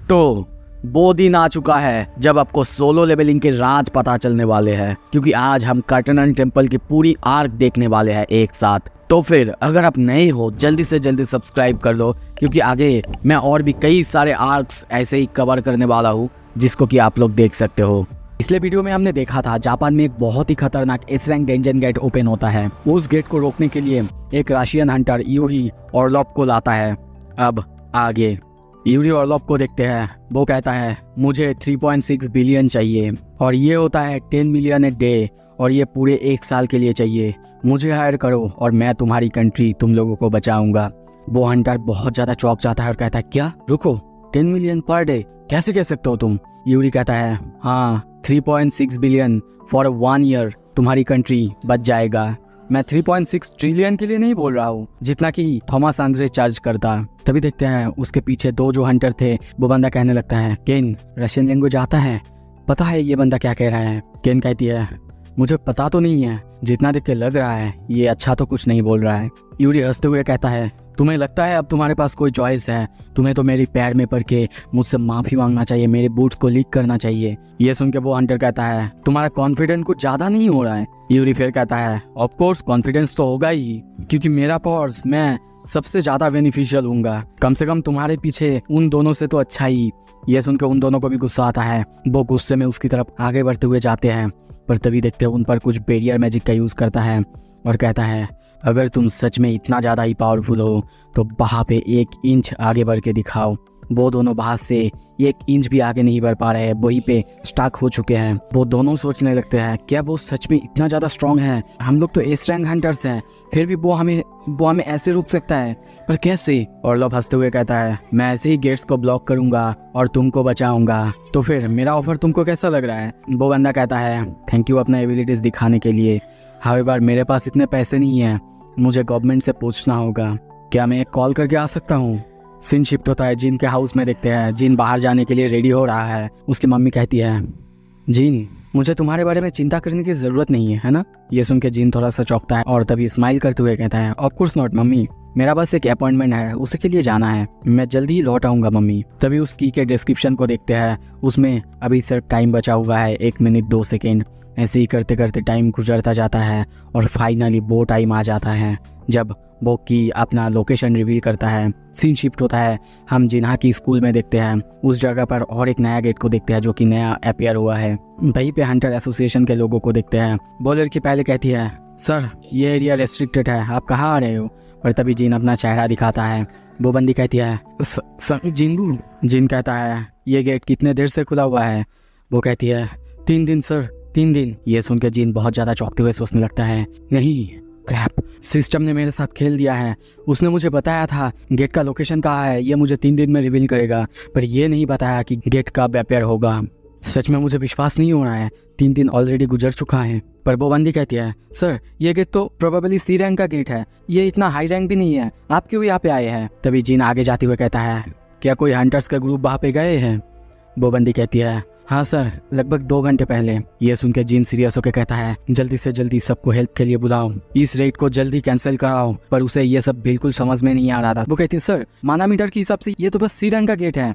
तो वो दिन आ चुका है जब आपको सोलो लेवलिंग के राज पता चलने वाले हैं, क्योंकि आज हम कर्टन टेम्पल की पूरी आर्क देखने वाले हैं एक साथ। तो फिर अगर आप नए हो जल्दी से जल्दी सब्सक्राइब कर लो, क्योंकि आगे मैं और भी कई सारे आर्क्स ऐसे ही कवर करने वाला हूँ जिसको कि आप लोग देख सकते हो। पिछले वीडियो में हमने देखा था जापान में एक बहुत ही खतरनाक S rank dungeon gate open होता है। उस गेट को रोकने के लिए एक रशियन हंटर यूरी ऑर्लोव को लाता है। अब आगे यूरी ऑर्लोव को देखते हैं। वो कहता है मुझे 3.6 बिलियन चाहिए और ये होता है 10 मिलियन ए डे, और ये पूरे 1 साल के लिए चाहिए। मुझे हायर करो और मैं तुम्हारी कंट्री तुम लोगों को बचाऊंगा। वो हंटर बहुत ज्यादा चौंक जाता है और कहता है क्या, रुको, 10 मिलियन पर डे कैसे कह सकते हो तुम? यूरी कहता है हाँ, 3.6 बिलियन फॉर 1 ईयर तुम्हारी कंट्री बच जाएगा। मैं 3.6 ट्रिलियन के लिए नहीं बोल रहा हूँ जितना कि थॉमस आंद्रे चार्ज करता। तभी देखते हैं उसके पीछे दो जो हंटर थे, वो बंदा कहने लगता है केन, रशियन लैंग्वेज आता है? पता है ये बंदा क्या कह रहा है? केन कहती है मुझे पता तो नहीं है, जितना देख के लग रहा है ये अच्छा तो कुछ नहीं बोल रहा है। यूरी हंसते हुए कहता है तुम्हें लगता है अब तुम्हारे पास कोई चॉइस है? तुम्हें तो मेरी पैर में पड़ के मुझसे माफी मांगना चाहिए, मेरे बूट्स को लीक करना चाहिए। ये सुन के वो हंटर कहता है तुम्हारा कॉन्फिडेंस कुछ ज्यादा नहीं हो रहा है? यूरी फिर कहता है ऑफ कोर्स कॉन्फिडेंस तो होगा ही, क्योंकि मेरा पावर्स मैं सबसे ज्यादा बेनिफिशियल हूँगा, कम से कम तुम्हारे पीछे उन दोनों से तो अच्छा ही। ये सुन के उन दोनों को भी गुस्सा आता है। वो गुस्से में उसकी तरफ आगे बढ़ते हुए जाते हैं, पर तभी देखते हैं उन पर कुछ बैरियर मैजिक का यूज करता है और कहता है अगर तुम सच में इतना ज़्यादा ही पावरफुल हो तो वहाँ पे 1 इंच आगे बढ़ के दिखाओ। वो दोनों बाहर से 1 इंच भी आगे नहीं बढ़ पा रहे हैं, वहीं पे स्टक हो चुके हैं। वो दोनों सोचने लगते हैं क्या वो सच में इतना ज़्यादा स्ट्रांग है? हम लोग तो एस रैंक हंटर्स हैं, फिर भी वो हमें ऐसे रोक सकता है, पर कैसे? ऑर्लोव हंसते हुए कहता है मैं ऐसे ही गेट्स को ब्लॉक करूंगा और तुमको बचाऊंगा। तो फिर मेरा ऑफर तुमको कैसा लग रहा है? वो बंदा कहता है थैंक यू अपना एबिलिटीज दिखाने के लिए, हाउएवर मेरे पास इतने पैसे नहीं है, मुझे गवर्नमेंट से पूछना होगा। क्या मैं एक कॉल करके आ सकता हूँ? सीन शिफ्ट होता है जिन के हाउस में। देखते हैं जिन बाहर जाने के लिए रेडी हो रहा है। उसकी मम्मी कहती है जिन मुझे तुम्हारे बारे में चिंता करने की जरूरत नहीं है ना? ये सुन के जिन थोड़ा सा चौंकता है और तभी स्माइल करते हुए कहता है ऑफ कोर्स नॉट मम्मी, मेरा बस एक अपॉइंटमेंट है, उसी के लिए जाना है, मैं जल्दी ही लौट आऊंगा मम्मी। तभी उस की के डिस्क्रिप्शन को देखते हैं, उसमें अभी सिर्फ टाइम बचा हुआ है 1 मिनट 2 सेकेंड। ऐसे ही करते करते टाइम गुजरता जाता है और फाइनली वो टाइम आ जाता है जब वो की अपना लोकेशन रिवील करता है। सीन शिफ्ट होता है, हम जिन्हा की स्कूल में देखते हैं। उस जगह पर और एक नया गेट को देखते हैं जो कि नया अपीयर हुआ है। वहीं पे हंटर एसोसिएशन के लोगों को देखते हैं। वो लड़की पहले कहती है सर ये एरिया रेस्ट्रिक्टेड है, आप कहाँ आ रहे हो? और तभी जिन अपना चेहरा दिखाता है। वो बंदी कहती है जिन। जिन कहता है ये गेट कितने देर से खुला हुआ है? वो कहती है 3 दिन सर, 3 दिन। ये सुन के जिन बहुत ज़्यादा चौंकते हुए सोचने लगता है नहीं, क्रैप, सिस्टम ने मेरे साथ खेल दिया है। उसने मुझे बताया था गेट का लोकेशन कहाँ है, ये मुझे 3 दिन में रिवील करेगा, पर ये नहीं बताया कि गेट कब अपीयर होगा। सच में मुझे विश्वास नहीं हो रहा है, 3 दिन ऑलरेडी गुजर चुका है। पर वो बंदी कहती है सर ये गेट तो प्रोबेबली सी रैंक का गेट है, ये इतना हाई रैंक भी नहीं है, आप क्यों यहाँ पे आए हैं? तभी जिन आगे जाते हुए कहता है क्या कोई हंटर्स का ग्रुप वहाँ पे गए हैं? वो बंदी कहती है हाँ सर, लगभग 2 घंटे पहले। ये सुन के जिन सीरियस होकर कहता है जल्दी से जल्दी सबको हेल्प के लिए बुलाओ, इस रेड को जल्दी कैंसिल कराओ। पर उसे ये सब बिल्कुल समझ में नहीं आ रहा था। वो कहती है सर मानामीटर के हिसाब से ये तो बस सी रैंक का गेट है।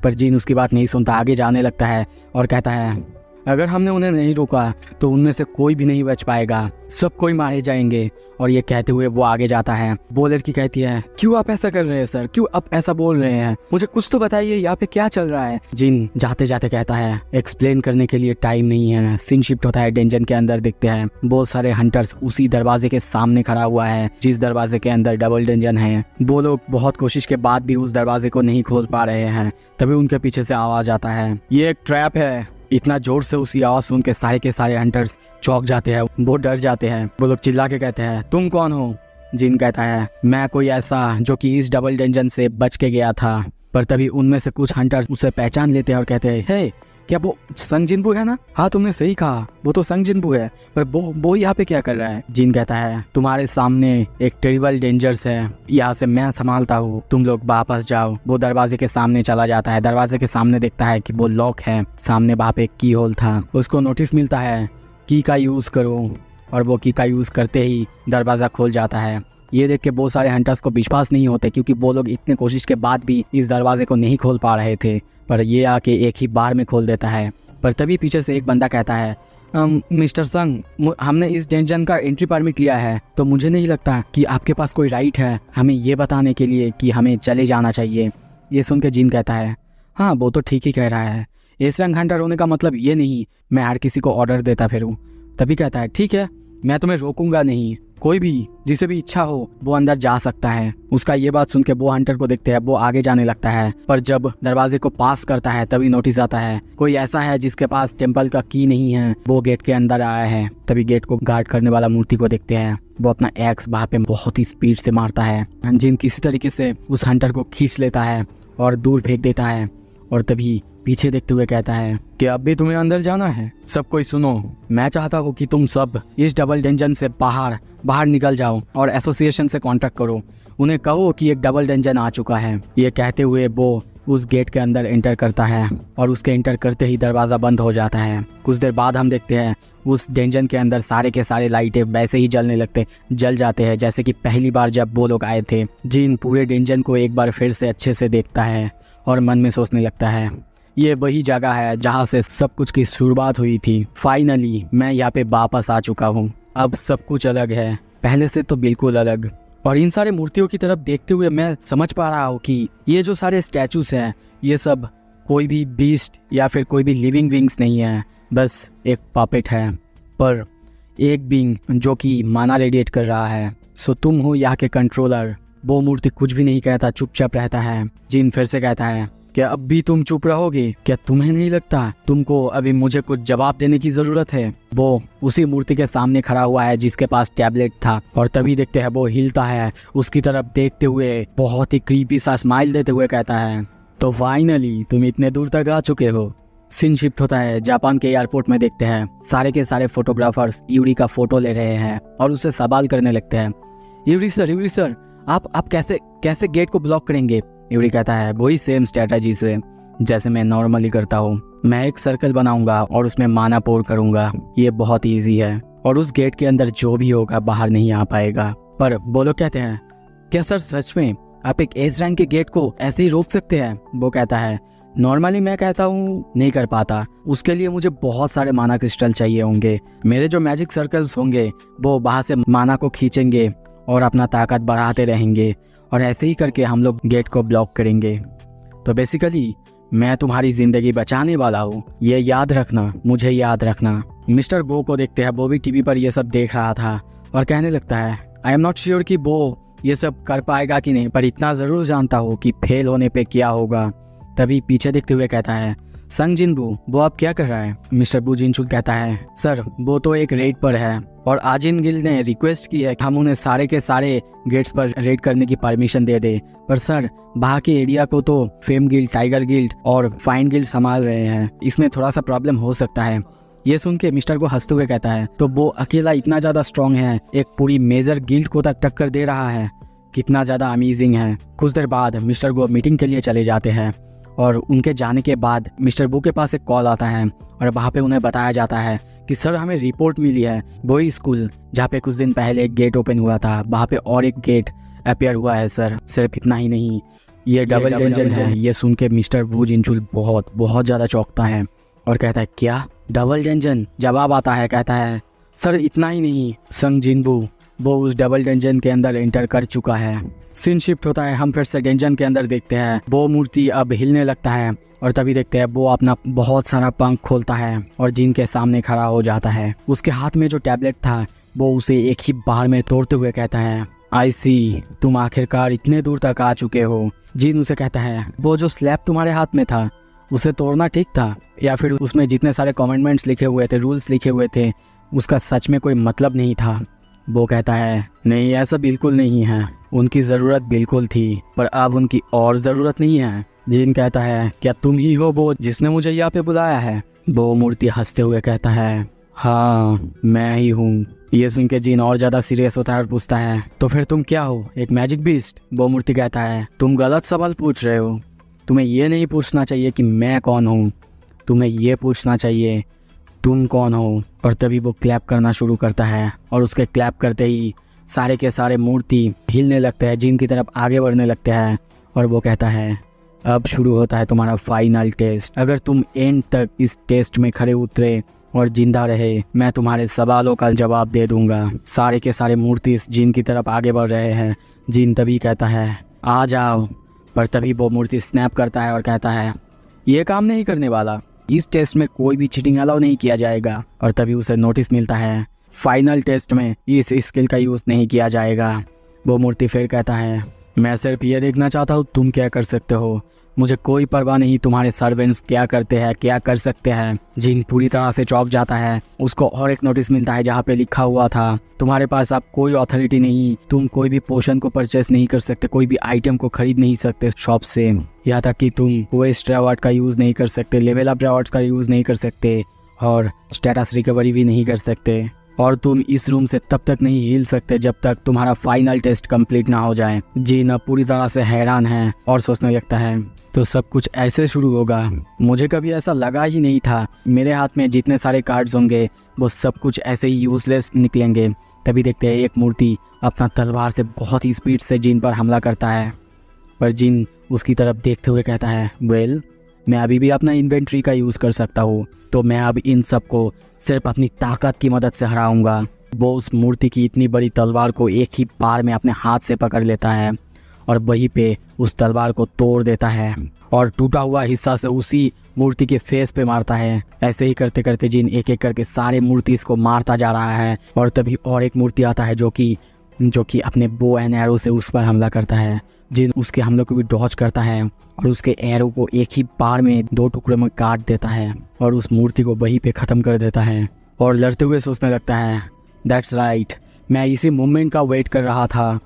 पर जिन उसकी बात नहीं सुनता, आगे जाने लगता है और कहता है अगर हमने उन्हें नहीं रोका तो उनमें से कोई भी नहीं बच पाएगा, सब कोई मारे जाएंगे। और ये कहते हुए वो आगे जाता है। वो लड़की कहती है क्यों आप ऐसा कर रहे हैं सर, क्यों आप ऐसा बोल रहे हैं? मुझे कुछ तो बताइए यहाँ पे क्या चल रहा है? जिन जाते जाते कहता है एक्सप्लेन करने के लिए टाइम नहीं है। सीन शिफ्ट होता है डेंजन के अंदर। देखते हैं बहुत सारे हंटर्स उसी दरवाजे के सामने खड़ा हुआ है जिस दरवाजे के अंदर डबल डेंजन है। वो लोग बहुत कोशिश के बाद भी उस दरवाजे को नहीं खोल पा रहे हैं। तभी उनके पीछे से आवाज आता है ये एक ट्रैप है। इतना जोर से उसकी आवाज सुन के सारे के सारे हंटर्स चौंक जाते हैं, वो डर जाते हैं। वो लोग चिल्ला के कहते हैं तुम कौन हो? जिन कहता है मैं कोई ऐसा जो कि इस डबल डेंजन से बच के गया था। पर तभी उनमें से कुछ हंटर्स उसे पहचान लेते हैं और कहते हैं हे क्या वो संग जिनबू है ना? हाँ तुमने सही कहा, वो तो संग जिनबू है, पर वो यहाँ पे क्या कर रहा है? जिन कहता है तुम्हारे सामने एक टेरिबल डेंजर्स है, यहाँ से मैं संभालता हूँ, तुम लोग वापस जाओ। वो दरवाजे के सामने चला जाता है। दरवाजे के सामने देखता है कि वो लॉक है, सामने वहाँ पे एक की होल था। उसको नोटिस मिलता है की का यूज करो, और वो की का यूज करते ही दरवाजा खुल जाता है। ये देख के बहुत सारे हंटर्स को विश्वास नहीं होते, क्योंकि वो लोग इतने कोशिश के बाद भी इस दरवाजे को नहीं खोल पा रहे थे, पर ये आके एक ही बार में खोल देता है। पर तभी पीछे से एक बंदा कहता है, मिस्टर संग, हमने इस डेंजन का एंट्री परमिट लिया है, तो मुझे नहीं लगता कि आपके पास कोई राइट है हमें ये बताने के लिए कि हमें चले जाना चाहिए। ये सुन के जिन कहता है, हाँ वो तो ठीक ही कह रहा है, एस रैंक हंटर होने का मतलब ये नहीं मैं हर किसी को ऑर्डर देता फिरूं। तभी कहता है, ठीक है मैं तुम्हें रोकूंगा नहीं, कोई भी जिसे भी इच्छा हो वो अंदर जा सकता है। उसका ये बात सुन के वो हंटर को देखते हैं, वो आगे जाने लगता है, पर जब दरवाजे को पास करता है तभी नोटिस आता है कोई ऐसा है जिसके पास टेम्पल का की नहीं है, वो गेट के अंदर आया है। तभी गेट को गार्ड करने वाला मूर्ति को देखते हैं, वो अपना एक्स वहाँ पे बहुत ही स्पीड से मारता है। जिन किसी तरीके से उस हंटर को खींच लेता है और दूर फेंक देता है, और तभी पीछे देखते हुए कहता है कि अब भी तुम्हें अंदर जाना है। सब कोई सुनो, मैं चाहता हूँ कि तुम सब इस डबल डेंजन से बाहर निकल जाओ और एसोसिएशन से कांटेक्ट करो, उन्हें कहो कि एक डबल डेंजन आ चुका है। ये कहते हुए वो उस गेट के अंदर एंटर करता है और उसके एंटर करते ही दरवाज़ा बंद हो जाता है। कुछ देर बाद हम देखते हैं उस डेंजन के अंदर सारे के सारे लाइटें वैसे ही जल जाते हैं जैसे कि पहली बार जब वो लोग आए थे। जिन पूरे डेंजन को एक बार फिर से अच्छे से देखता है और मन में सोचने लगता है, ये वही जगह है जहाँ से सब कुछ की शुरुआत हुई थी। फाइनली मैं यहाँ पे वापस आ चुका हूँ। अब सब कुछ अलग है, पहले से तो बिल्कुल अलग। और इन सारे मूर्तियों की तरफ देखते हुए मैं समझ पा रहा हूँ कि ये जो सारे स्टैचूज हैं ये सब कोई भी बीस्ट या फिर कोई भी लिविंग विंग्स नहीं है, बस एक पपेट है, पर एक बीइंग जो कि माना रेडिएट कर रहा है। सो तुम हो यहाँ के कंट्रोलर। वो मूर्ति कुछ भी नहीं कहता, चुपचाप रहता है। जिन फिर से कहता है, क्या अब भी तुम चुप रहोगे? क्या तुम्हें नहीं लगता तुमको अभी मुझे कुछ जवाब देने की जरूरत है? वो उसी मूर्ति के सामने खड़ा हुआ है जिसके पास टैबलेट था, और तभी देखते हैं वो हिलता है, उसकी तरफ देखते हुए बहुत ही क्रीपी सा स्माइल देते हुए कहता है, तो फाइनली तुम इतने दूर तक आ चुके हो। सीन शिफ्ट होता है जापान के एयरपोर्ट में। देखते हैं सारे के सारे फोटोग्राफर्स यूरी का फोटो ले रहे हैं और उससे सवाल करने लगते हैं, यूरी सर आप कैसे गेट को ब्लॉक करेंगे? यूरी कहता है, वही सेम स्ट्रेटजी से जैसे मैं नॉर्मली करता हूँ। मैं एक सर्कल बनाऊंगा और उसमें माना पोर करूंगा, ये बहुत इजी है, और उस गेट के अंदर जो भी होगा बाहर नहीं आ पाएगा। पर वो लोग कहते हैं, क्या सर सच में आप एक एस रैंक के गेट को ऐसे ही रोक सकते हैं? वो कहता है, नॉर्मली मैं कहता हूँ नहीं कर पाता, उसके लिए मुझे बहुत सारे माना क्रिस्टल चाहिए होंगे। मेरे जो मैजिक सर्कल्स होंगे वो बाहर से माना को खींचेंगे और अपना ताकत बढ़ाते रहेंगे, और ऐसे ही करके हम लोग गेट को ब्लॉक करेंगे। तो बेसिकली मैं तुम्हारी ज़िंदगी बचाने वाला हूँ, ये याद रखना, मुझे याद रखना। मिस्टर गो को देखते हैं, वो भी टीवी पर ये सब देख रहा था और कहने लगता है, आई एम नॉट श्योर कि वो ये सब कर पाएगा कि नहीं, पर इतना ज़रूर जानता हूँ कि फेल होने पे क्या होगा। तभी पीछे देखते हुए कहता है, संग जिनबू, वो अब क्या कर रहा है? मिस्टर बू जिनचुल कहता है, सर वो तो एक रेड पर है, और आजिन गिल्ड ने रिक्वेस्ट की है कि हम उन्हें सारे के सारे गेट्स पर रेड करने की परमिशन दे दे, पर सर बाहर के एरिया को तो फेम गिल्ड, टाइगर गिल्ड और फाइन गिल्ड संभाल रहे हैं, इसमें थोड़ा सा प्रॉब्लम हो सकता है। ये सुन के मिस्टर को हंसते हुए कहता है, तो वो अकेला इतना ज़्यादा स्ट्रॉन्ग है, एक पूरी मेजर गिल्ड को तक टक्कर दे रहा है, कितना ज़्यादा अमेजिंग है। कुछ देर बाद मिस्टर गो मीटिंग के लिए चले जाते हैं, और उनके जाने के बाद मिस्टर बू के पास एक कॉल आता है और वहाँ पे उन्हें बताया जाता है कि सर हमें रिपोर्ट मिली है, वही स्कूल जहाँ पे कुछ दिन पहले एक गेट ओपन हुआ था, वहाँ पे और एक गेट अपीयर हुआ है सर। सिर्फ इतना ही नहीं, ये डबल डेंजन है। ये सुन के मिस्टर बू जिनचुल बहुत ज़्यादा चौंकता है और कहता है, क्या डबल डेंजन? जवाब आता है, कहता है, सर इतना ही नहीं, संग जिनबू वो उस डबल डेंजन के अंदर एंटर कर चुका है। सीन शिफ्ट होता है, हम फिर से डेंजन के अंदर देखते हैं, वो मूर्ति अब हिलने लगता है, और तभी देखते हैं वो अपना बहुत सारा पंख खोलता है और जिन के सामने खड़ा हो जाता है। उसके हाथ में जो टैबलेट था वो उसे एक ही बार में तोड़ते हुए कहता है, आई सी, तुम आखिरकार इतने दूर तक आ चुके हो। जिन उसे कहता है, वो जो स्लैब तुम्हारे हाथ में था उसे तोड़ना ठीक था, या फिर उसमें जितने सारे कमेंटमेंट्स लिखे हुए थे, रूल्स लिखे हुए थे, उसका सच में कोई मतलब नहीं था? वो कहता है, नहीं ऐसा बिल्कुल नहीं है, उनकी ज़रूरत बिल्कुल थी, पर अब उनकी और ज़रूरत नहीं है। जिन कहता है, क्या तुम ही हो वो जिसने मुझे यहाँ पे बुलाया है? वो मूर्ति हंसते हुए कहता है, हाँ मैं ही हूँ। ये सुन के जिन और ज़्यादा सीरियस होता है और पूछता है, तो फिर तुम क्या हो, एक मैजिक बीस्ट? वो मूर्ति कहता है, तुम गलत सवाल पूछ रहे हो, तुम्हें ये नहीं पूछना चाहिए कि मैं कौन हूँ, तुम्हें ये पूछना चाहिए तुम कौन हो। और तभी वो क्लैप करना शुरू करता है, और उसके क्लैप करते ही सारे के सारे मूर्ति हिलने लगते हैं, जिन की तरफ आगे बढ़ने लगते हैं। और वो कहता है अब शुरू होता है तुम्हारा फाइनल टेस्ट। अगर तुम एंड तक इस टेस्ट में खड़े उतरे और जिंदा रहे, मैं तुम्हारे सवालों का जवाब दे दूंगा। सारे के सारे मूर्ति इस जिन की तरफ आगे बढ़ रहे हैं। जिन तभी कहता है आ जाओ, पर तभी वो मूर्ति स्नैप करता है और कहता है ये काम नहीं करने वाला, इस टेस्ट में कोई भी चीटिंग अलाउ नहीं किया जाएगा। और तभी उसे नोटिस मिलता है फाइनल टेस्ट में इस स्किल का यूज़ नहीं किया जाएगा। वो मूर्ति फिर कहता है मैं सिर्फ ये देखना चाहता हूँ तुम क्या कर सकते हो, मुझे कोई परवाह नहीं तुम्हारे सर्वेंट्स क्या करते हैं, क्या कर सकते हैं। जिन पूरी तरह से चौंक जाता है। उसको और एक नोटिस मिलता है जहाँ पे लिखा हुआ था तुम्हारे पास अब कोई अथॉरिटी नहीं, तुम कोई भी पोशन को परचेस नहीं कर सकते, कोई भी आइटम को खरीद नहीं सकते शॉप से, यहाँ तक कि तुम क्वेस्ट रिवॉर्ड का यूज़ नहीं कर सकते, लेवल अप रिवॉर्ड्स का यूज़ नहीं कर सकते और स्टेटस रिकवरी भी नहीं कर सकते। और तुम इस रूम से तब तक नहीं हिल सकते जब तक तुम्हारा फाइनल टेस्ट कंप्लीट ना हो जाए। जिन अब पूरी तरह से हैरान है और सोचने लगता है तो सब कुछ ऐसे शुरू होगा, मुझे कभी ऐसा लगा ही नहीं था। मेरे हाथ में जितने सारे कार्ड्स होंगे वो सब कुछ ऐसे ही यूजलेस निकलेंगे। तभी देखते हैं एक मूर्ति अपना तलवार से बहुत ही स्पीड से जिन पर हमला करता है, पर जिन उसकी तरफ देखते हुए कहता है वेल मैं अभी भी अपना इन्वेंट्री का यूज़ कर सकता हूँ, तो मैं अब इन सब को सिर्फ अपनी ताकत की मदद से हराऊंगा। वो उस मूर्ति की इतनी बड़ी तलवार को एक ही बार में अपने हाथ से पकड़ लेता है और वहीं पे उस तलवार को तोड़ देता है और टूटा हुआ हिस्सा से उसी मूर्ति के फेस पे मारता है। ऐसे ही करते करते जिन एक एक करके सारे मूर्ति इसको मारता जा रहा है। और तभी और एक मूर्ति आता है जो कि अपने बो एंड एरो से उस पर हमला करता है। जिन उसके हमलों को भी डॉज करता है और उसके एरो को एक ही बार में 2 टुकड़ों में काट देता है और उस मूर्ति को वहीं पे ख़त्म कर देता है। और लड़ते हुए सोचने लगता है दैट्स राइट, मैं इसी मोमेंट का वेट कर रहा था।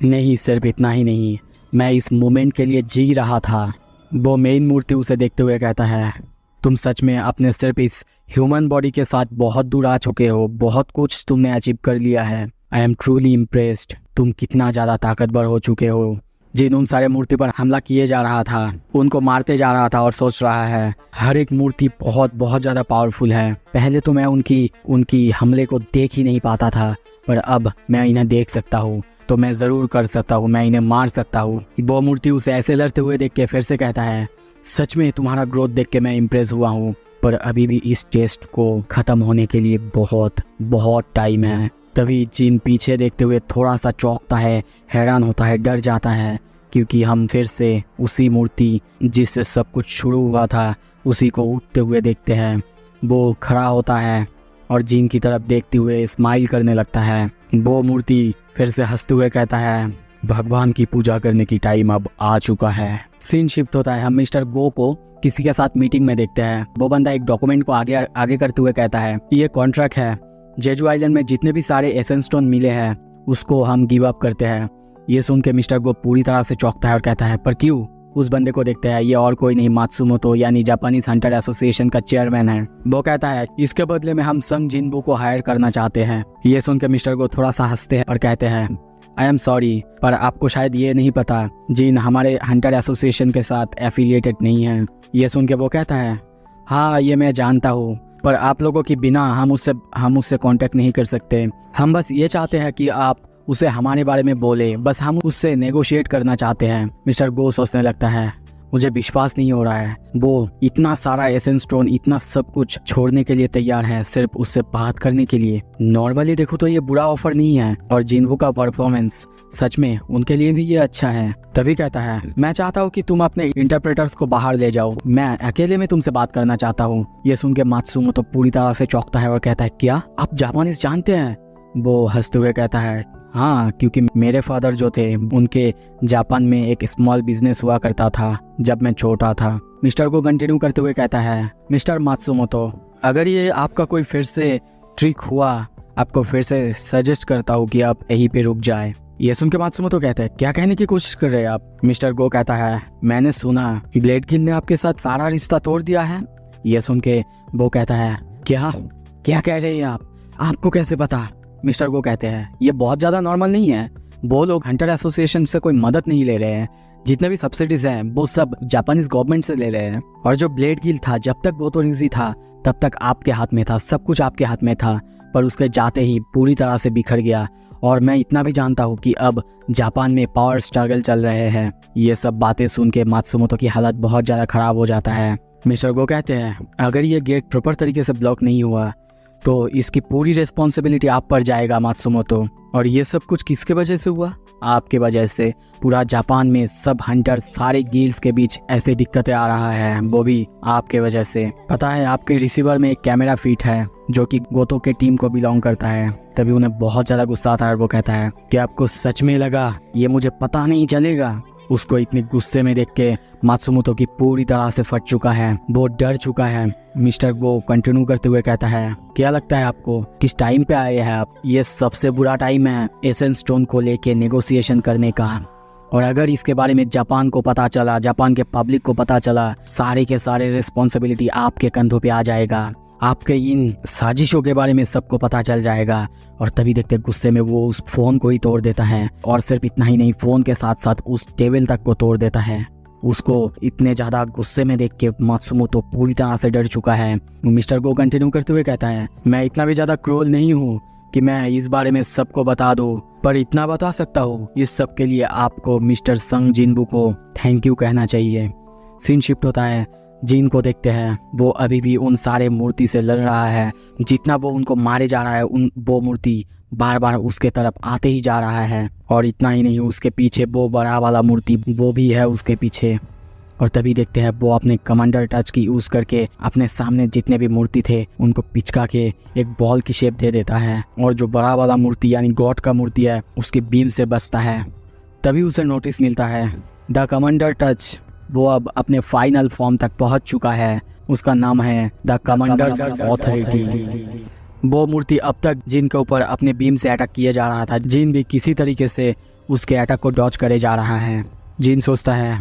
नहीं, सिर्फ इतना ही नहीं, मैं इस मोमेंट के लिए जी रहा था। वो मेन मूर्ति उसे देखते हुए कहता है तुम सच में अपने सिर्फ इस ह्यूमन बॉडी के साथ बहुत दूर आ चुके हो, बहुत कुछ तुमने अचीव कर लिया है। आई एम ट्रूली इम्प्रेस्ड, तुम कितना ज़्यादा ताकतवर हो चुके हो। जिन उन सारे मूर्ति पर हमला किए जा रहा था, उनको मारते जा रहा था और सोच रहा है हर एक मूर्ति बहुत बहुत ज़्यादा पावरफुल है। पहले तो मैं उनकी हमले को देख ही नहीं पाता था, पर अब मैं इन्हें देख सकता हूँ, तो मैं ज़रूर कर सकता हूँ, मैं इन्हें मार सकता हूँ। वो मूर्ति उसे ऐसे लड़ते हुए देख के फिर से कहता है सच में तुम्हारा ग्रोथ देख के मैं इम्प्रेस हुआ हूँ, पर अभी भी इस टेस्ट को ख़त्म होने के लिए बहुत बहुत टाइम है। तभी जिन पीछे देखते हुए थोड़ा सा चौंकता है, हैरान होता है, डर जाता है, क्योंकि हम फिर से उसी मूर्ति जिससे सब कुछ शुरू हुआ था उसी को उठते हुए देखते हैं। वो खड़ा होता है और जिन की तरफ देखते हुए स्माइल करने लगता है। वो मूर्ति फिर से हंसते हुए कहता है भगवान की पूजा करने की टाइम अब आ चुका है। सीन शिफ्ट होता है, हम मिस्टर गो को किसी के साथ मीटिंग में देखते हैं। वो बंदा एक डॉक्यूमेंट को आगे करते हुए कहता है ये कॉन्ट्रैक्ट है, जेजू आइलैंड में जितने भी सारे एसेंस स्टोन मिले हैं उसको हम गिव अप करते हैं। ये सुन के मिस्टर गो पूरी तरह से चौंकता है और कहता है पर क्यों? उस बंदे को देखते हैं, ये और कोई नहीं मात्सुमोतो यानी जापानीज हंटर एसोसिएशन का चेयरमैन है। वो कहता है इसके बदले में हम संग जिनबू को हायर करना चाहते हैं। ये सुन के मिस्टर गो थोड़ा सा हंसते हैं और कहते हैं आई एम सॉरी, पर आपको शायद ये नहीं पता जिन हमारे हंटर एसोसिएशन के साथ एफिलिएटेड नहीं है। ये सुन के वो कहता है हाँ ये मैं जानता हूँ, पर आप लोगों के बिना हम उससे कांटेक्ट नहीं कर सकते। हम बस ये चाहते हैं कि आप उसे हमारे बारे में बोले, बस हम उससे नेगोशिएट करना चाहते हैं। मिस्टर गो सोचने लगता है मुझे विश्वास नहीं हो रहा है, वो इतना सारा एसेंस स्टोन, इतना सब कुछ छोड़ने के लिए तैयार है सिर्फ उससे बात करने के लिए। नॉर्मली देखो तो ये बुरा ऑफर नहीं है और जिनवू का परफॉर्मेंस सच में उनके लिए भी ये अच्छा है। तभी कहता है मैं चाहता हूँ कि तुम अपने इंटरप्रेटर्स को बाहर ले जाओ, मैं अकेले में तुमसे बात करना चाहता हूँ। ये सुन के मात्सुमो तो पूरी तरह से चौंकता है और कहता है क्या आप जापानीज जानते हैं? वो हंसते हुए कहता है हाँ, क्योंकि मेरे फादर जो थे उनके जापान में एक स्मॉल बिजनेस हुआ करता था जब मैं छोटा था। मिस्टर को कंटिन्यू करते हुए कहता है मिस्टर मात्सुमोतो, अगर ये आपका कोई फिर से ट्रिक हुआ, आपको फिर से सजेस्ट करता हूँ कि आप यहीं पे रुक जाए। ये सुन के मात्सुमोतो कहते हैं क्या कहने की कोशिश कर रहे हैं आप? मिस्टर गो कहता है मैंने सुना ब्लेड किल ने आपके साथ सारा रिश्ता तोड़ दिया है। ये सुन के वो कहता है क्या कह रहे हैं आप? आपको कैसे पता? मिस्टर गो कहते हैं ये बहुत ज़्यादा नॉर्मल नहीं है, वो लोग हंटर एसोसिएशन से कोई मदद नहीं ले रहे हैं, जितने भी सब्सिडीज हैं वो सब जापानीज गवर्नमेंट से ले रहे हैं। और जो ब्लेड किल था जब तक गोतोरिजी था तब तक आपके हाथ में था, सब कुछ आपके हाथ में था, पर उसके जाते ही पूरी तरह से बिखर गया। और मैं इतना भी जानता हूँ कि अब जापान में पावर स्ट्रगल चल रहे हैं। ये सब बातें सुन के मात्सुमोतो की हालत बहुत ज़्यादा ख़राब हो जाता है। मिस्टर गो कहते हैं अगर ये गेट प्रॉपर तरीके से ब्लॉक नहीं हुआ तो इसकी पूरी रिस्पॉन्सिबिलिटी आप पर जाएगा मात्सुमोतो। और ये सब कुछ किसके वजह से हुआ? आपके वजह से। पूरा जापान में सब हंटर सारे गिल्ड्स के बीच ऐसे दिक्कतें आ रहा है, वो भी आपके वजह से। पता है आपके रिसीवर में एक कैमरा फिट है जो कि गोतो के टीम को बिलोंग करता है। तभी उन्हें बहुत ज़्यादा गुस्सा आता है और वो कहता है कि आपको सच में लगा ये मुझे पता नहीं चलेगा? उसको इतने गुस्से में देख के मात्सुमोतो की पूरी तरह से फट चुका है, वो डर चुका है। मिस्टर गो कंटिन्यू करते हुए कहता है क्या लगता है आपको किस टाइम पे आए हैं आप? ये सबसे बुरा टाइम है एसेंस स्टोन को लेके नेगोशिएशन करने का। और अगर इसके बारे में जापान को पता चला, जापान के पब्लिक को पता चला, सारे के सारे रिस्पॉन्सिबिलिटी आपके कंधों पे आ जाएगा। आपके इन साजिशों के बारे में सबको पता चल जाएगा। और तभी देखते गुस्से में वो उस फोन को ही तोड़ देता है। और सिर्फ इतना ही नहीं, फोन के साथ साथ उस टेबल तक को तोड़ देता है। उसको इतने ज़्यादा गुस्से में देख के मात्सुमोतो पूरी तरह से डर चुका है। मिस्टर गो कंटिन्यू करते हुए कहता है मैं इतना भी ज़्यादा क्रूर नहीं हूँ कि मैं इस बारे में सबको बता दूँ, पर इतना बता सकता हूँ इस सब के लिए आपको मिस्टर संग जिनबू को थैंक यू कहना चाहिए। सीन शिफ्ट होता है, जिन को देखते हैं वो अभी भी उन सारे मूर्ति से लड़ रहा है। जितना वो उनको मारे जा रहा है वो मूर्ति बार बार उसके तरफ आते ही जा रहा है। और इतना ही नहीं, उसके पीछे वो बड़ा वाला मूर्ति वो भी है उसके पीछे। और तभी देखते हैं वो अपने कमांडर टच की यूज़ करके अपने सामने जितने भी मूर्ति थे उनको पिचका के एक बॉल की शेप दे देता है। और जो बड़ा वाला मूर्ति यानी गॉड का मूर्ति है उसके बीम से बचता है। तभी उसे नोटिस मिलता है द कमांडर टच वो अब अपने फाइनल फॉर्म तक पहुंच चुका है। उसका नाम है द कमांडर्स ऑथोरिटी। वो मूर्ति अब तक जिन के ऊपर अपने बीम से अटैक किया जा रहा था, जिन भी किसी तरीके से उसके अटैक को डॉज करे जा रहा है। जिन सोचता है